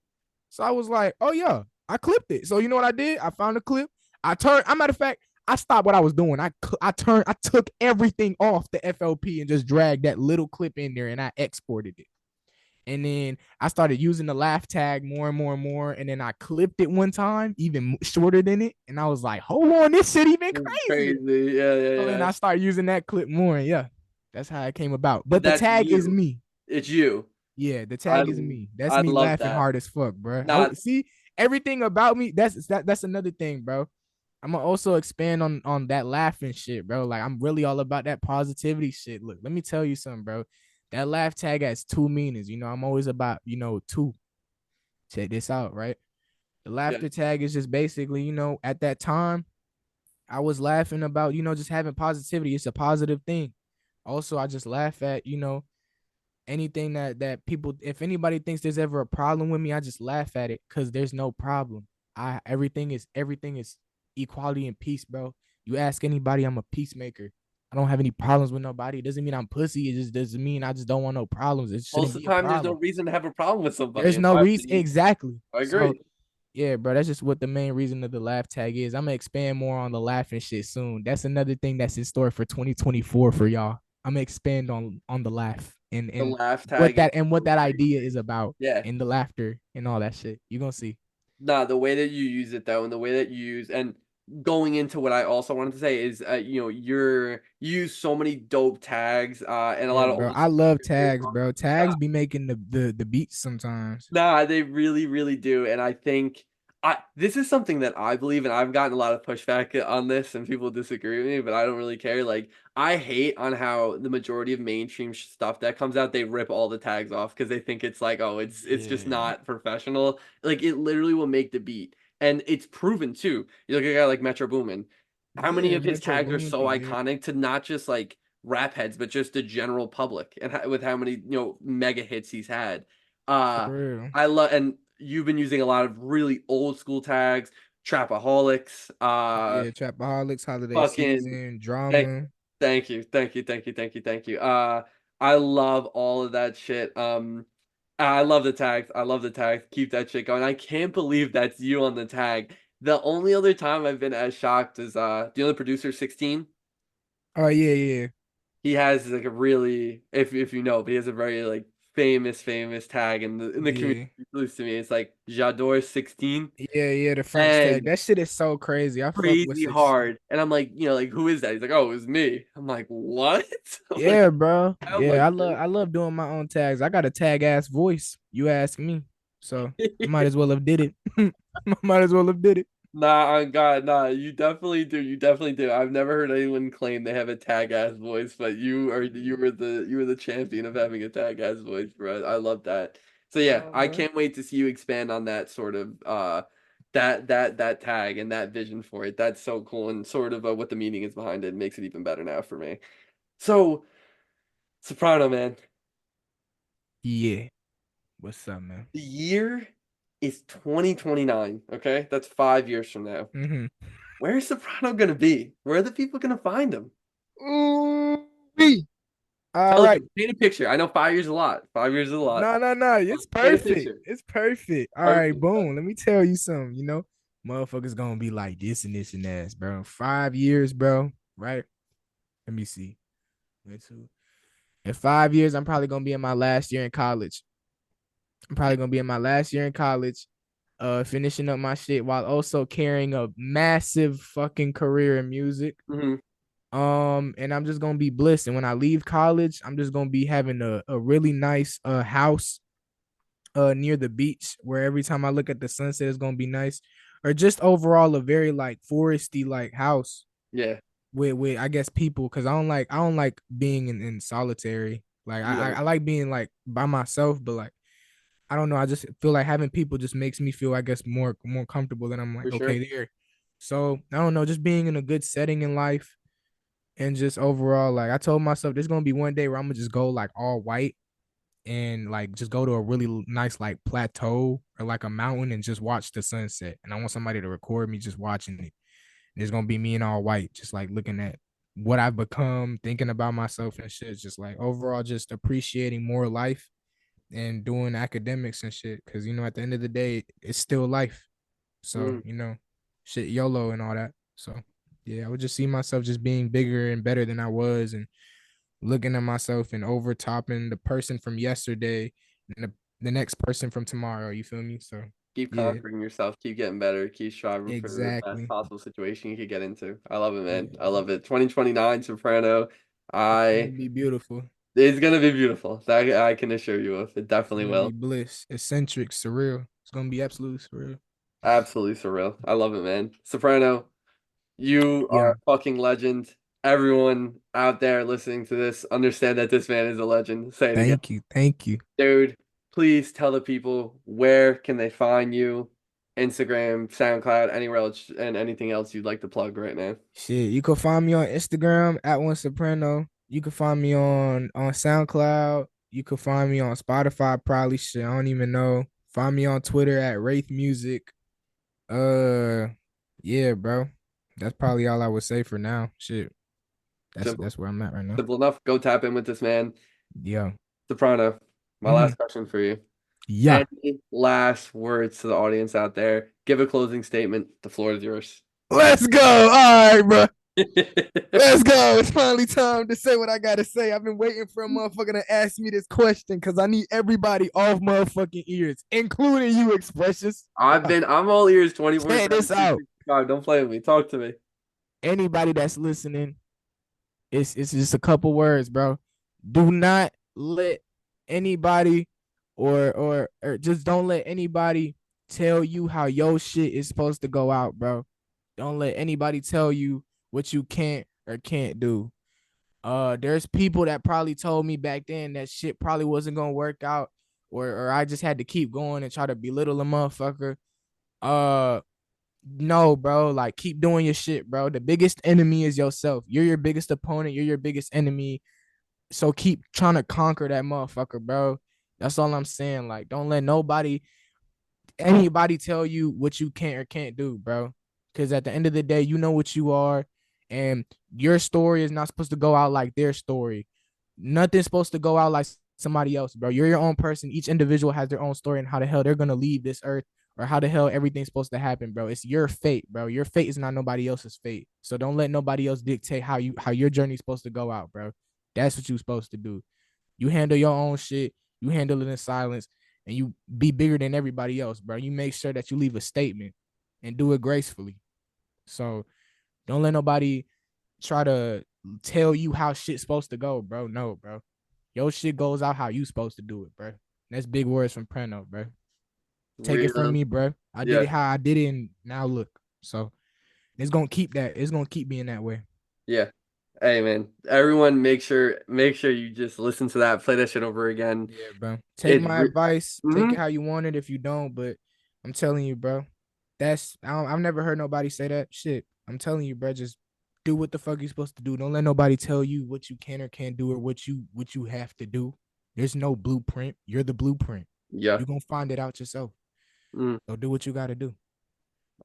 So I was like, "Oh yeah, I clipped it." So you know what I did? I found a clip. I turned. I'm matter of fact, I stopped what I was doing. I took everything off the FLP and just dragged that little clip in there and I exported it. And then I started using the laugh tag more and more and more. And then I clipped it one time, even shorter than it. And I was like, hold on, this shit even It's crazier. crazy. Yeah, yeah, So then yeah. I started using that clip more. And yeah, that's how it came about. But the That's tag is you. me. It's you. Yeah, the I tag is me. That's I me love laughing that. hard as fuck, bro. Oh, Not see, everything about me. That's another thing, bro. I'm gonna also expand on that laughing shit, bro. Like I'm really all about that positivity shit. Look, let me tell you something, bro. That laugh tag has two meanings. You know, I'm always about two. Check this out, right? The yeah. laughter tag is just basically, at that time I was laughing about, just having positivity. It's a positive thing. Also, I just laugh at, anything that people, if anybody thinks there's ever a problem with me, I just laugh at it because there's no problem. I everything is equality and peace, bro. You ask anybody, I'm a peacemaker. I don't have any problems with nobody. It doesn't mean I'm pussy. It just doesn't mean I just don't want no problems. It shouldn't Most of be the a time, there's no problem. reason to have a problem with somebody, There's in no my reason opinion. exactly. I So agree. yeah, bro, that's just what the main reason of the laugh tag is. I'm gonna expand more on the laughing shit soon. That's another thing that's in store for 2024 for y'all. I'm gonna expand on the laugh and The and laugh what tag is that and what so that idea crazy. is about Yeah. and the laughter and all that shit. You gonna see. Nah, the way that you use it though, and the way that you use and going into what I also wanted to say is, you use so many dope tags, and a Yeah, lot of bro. old I school love producers tags, on. bro. Yeah, Tags be making the beats sometimes. nah, they really, really do. And I think this is something that I believe, and I've gotten a lot of pushback on this, and people disagree with me, but I don't really care. Like, I hate on how the majority of mainstream stuff that comes out, they rip all the tags off because they think it's like, oh, it's just Yeah. not professional. Like, it literally will make the beat, and it's proven too. You look at a guy like Metro Boomin. How many Yeah, of his Metro tags are Boomin so be good. iconic to not just like rap heads, but just the general public, and with how many mega hits he's had. For Uh real. I love, and you've been using a lot of really old school tags, Trapaholics, Yeah, Trapaholics, Holiday fucking Season, thank, Drama. thank you, thank you, thank you, thank you, thank you. I love all of that shit. I love the tags. I love the tags. Keep that shit going. I can't believe that's you on the tag. The only other time I've been as shocked is do you know the producer 16? Oh yeah, yeah. He has like a really, if you know, but he has a very like famous tag in the community. Yeah. At least to me, it's like J'adore 16. Yeah, yeah, the French tag. And That shit is so crazy. I fuck with crazy 16. hard. And I'm like, like who is that? He's like, oh, it was me. I'm like, what? I'm like, Yeah, bro. how much? Yeah, I love doing my own tags. I got a tag ass voice. You ask me. So I might as well have did it. Might as well have did it. Nah, on God, nah. You definitely do. You definitely do. I've never heard anyone claim they have a tag ass voice, but you were the champion of having a tag ass voice, bro. I love that. So yeah, No, I bro. can't wait to see you expand on that sort of that tag and that vision for it. That's so cool, and sort of what the meaning is behind it makes it even better now for me. So, Soprano man, Yeah. What's up, man? The year is 2029. Okay, that's 5 years from now. Mm-hmm. Where's Soprano gonna be? Where are the people gonna find him? Ooh. All Tell us, right. paint a picture. I know 5 years is a lot. 5 years is a lot. No, no, no. But It's paint a perfect. picture. It's perfect. All right, Perfect. boom. Let me tell you something. Motherfuckers gonna be like this and this and that, bro. 5 years, bro. Right? Let me see. In 5 years, I'm probably gonna be in my last year in college. I'm probably gonna be in my last year in college, finishing up my shit while also carrying a massive fucking career in music. Hmm. And I'm just gonna be blessed. And when I leave college, I'm just gonna be having a really nice house near the beach where every time I look at the sunset it's gonna be nice. Or just overall a very like foresty like house Yeah, with I guess people because I don't like being in solitary. Like you I, don't I like being like by myself, but like I don't know. I just feel like having people just makes me feel, I guess, more comfortable. Than I'm for like, sure. okay, there. So I don't know, just being in a good setting in life and just overall, like I told myself, there's gonna be one day where I'm gonna just go like all white and like just go to a really nice like plateau or like a mountain and just watch the sunset. And I want somebody to record me just watching it. There's gonna be me in all white, just like looking at what I've become, thinking about myself and shit. Just like overall, just appreciating more life and doing academics and shit. Cause at the end of the day, it's still life. So, Mm, shit, YOLO and all that. So yeah, I would just see myself just being bigger and better than I was and looking at myself and overtopping the person from yesterday and the next person from tomorrow. You feel me? So keep yeah, conquering yourself. Keep getting better. Keep striving for the best exactly. possible situation you could get into. I love it, man. I Yeah. love it. 2029 Soprano. It's gonna I be beautiful. It's gonna be beautiful. That I can assure you of. It It's definitely gonna be will. bliss, eccentric, surreal. It's gonna be absolutely surreal. Absolutely surreal. I love it, man. Soprano, you are Yeah. a fucking legend. Everyone out there listening to this, understand that this man is a legend. Say it again. Thank you. Thank you. Dude, please tell the people where can they find you? Instagram, SoundCloud, anywhere else, and anything else you'd like to plug right now. Shit, you can find me on Instagram at One Soprano. You can find me on SoundCloud. You can find me on Spotify. Probably shit. I don't even know. Find me on Twitter at Wraith Music. Uh, yeah, bro. That's probably all I would say for now. Shit, that's Simple. that's where I'm at right now. Simple enough. Go tap in with this man. Yeah. Soprano, my Hmm. last question for you. Yeah. Any last words to the audience out there? Give a closing statement. The floor is yours. Let's go. All right, bro. Let's go. It's finally time to say what I gotta say. I've been waiting for a motherfucker to ask me this question because I need everybody off motherfucking ears, including you, Expressions. I'm all ears 24/7, Check this out. 365. Don't play with me. Talk to me. Anybody that's listening, it's just a couple words, bro. Do not let anybody or just don't let anybody tell you how your shit is supposed to go out, bro. Don't let anybody tell you what you can't or can't do. There's people that probably told me back then that shit probably wasn't gonna work out, or I just had to keep going and try to belittle a motherfucker. Uh, no, bro. Like, keep doing your shit, bro. The biggest enemy is yourself. You're your biggest opponent. You're your biggest enemy. So keep trying to conquer that motherfucker, bro. That's all I'm saying. Like, don't let anybody tell you what you can or can't do, bro. Because at the end of the day, you know what you are, and your story is not supposed to go out like their story. Nothing's supposed to go out like somebody else, bro. You're your own person. Each individual has their own story and how the hell they're gonna leave this earth or how the hell everything's supposed to happen, bro. It's your fate, bro. Your fate is not nobody else's fate. So don't let nobody else dictate how your journey's supposed to go out, bro. That's what you're supposed to do. You handle your own shit. You handle it in silence, and you be bigger than everybody else, bro. You make sure that you leave a statement and do it gracefully. So don't let nobody try to tell you how shit's supposed to go, bro. No, bro. Your shit goes out how you supposed to do it, bro. That's big words from Prano, bro. Take it from Real. me, bro. I did Yeah. it how I did it, and now look. So it's gonna keep that. It's gonna keep being that way. Yeah. Hey man, everyone make sure you just listen to that, play that shit over again. Yeah, bro. Take It's my advice. Take mm-hmm. it how you want it if you don't, but I'm telling you, bro. I've never heard nobody say that shit. I'm telling you, bro. Just do what the fuck you supposed to do. Don't let nobody tell you what you can or can't do or what you have to do. There's no blueprint. You're the blueprint. Yeah. You're gonna find it out yourself. Mm. So do what you gotta do.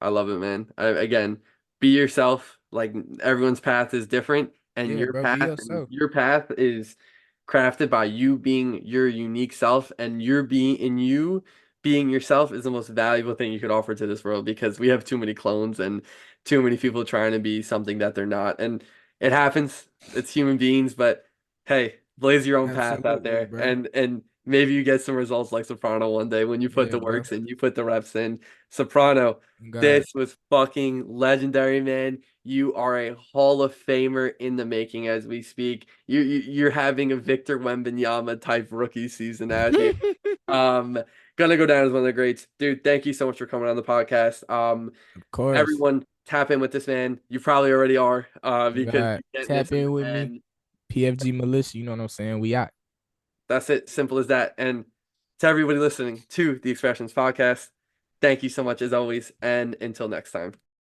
I love it, man. Again, be yourself. Like everyone's path is different, and Yeah, bro, be yourself. your path is crafted by you being your unique self, and you being yourself is the most valuable thing you could offer to this world because we have too many clones and too many people trying to be something that they're not. And it happens. It's human beings, but hey, blaze your own path out Absolutely, there, bro. and maybe you get some results like Soprano one day when you put Yeah, the bro. works in, you put the reps in. Soprano. God. This was fucking legendary, man. You are a Hall of Famer in the making as we speak. You're having a Victor Wembanyama type rookie season out here. Um, gonna go down as one of the greats. Dude, thank you so much for coming on the podcast. Of course. Everyone tap in with this man. You probably already are, because God. you can't miss Tap him. in with me. And PFG Militia, you know what I'm saying? We out. that's it. Simple as that. And to everybody listening to the Expressions Podcast, thank you so much as always. And until next time.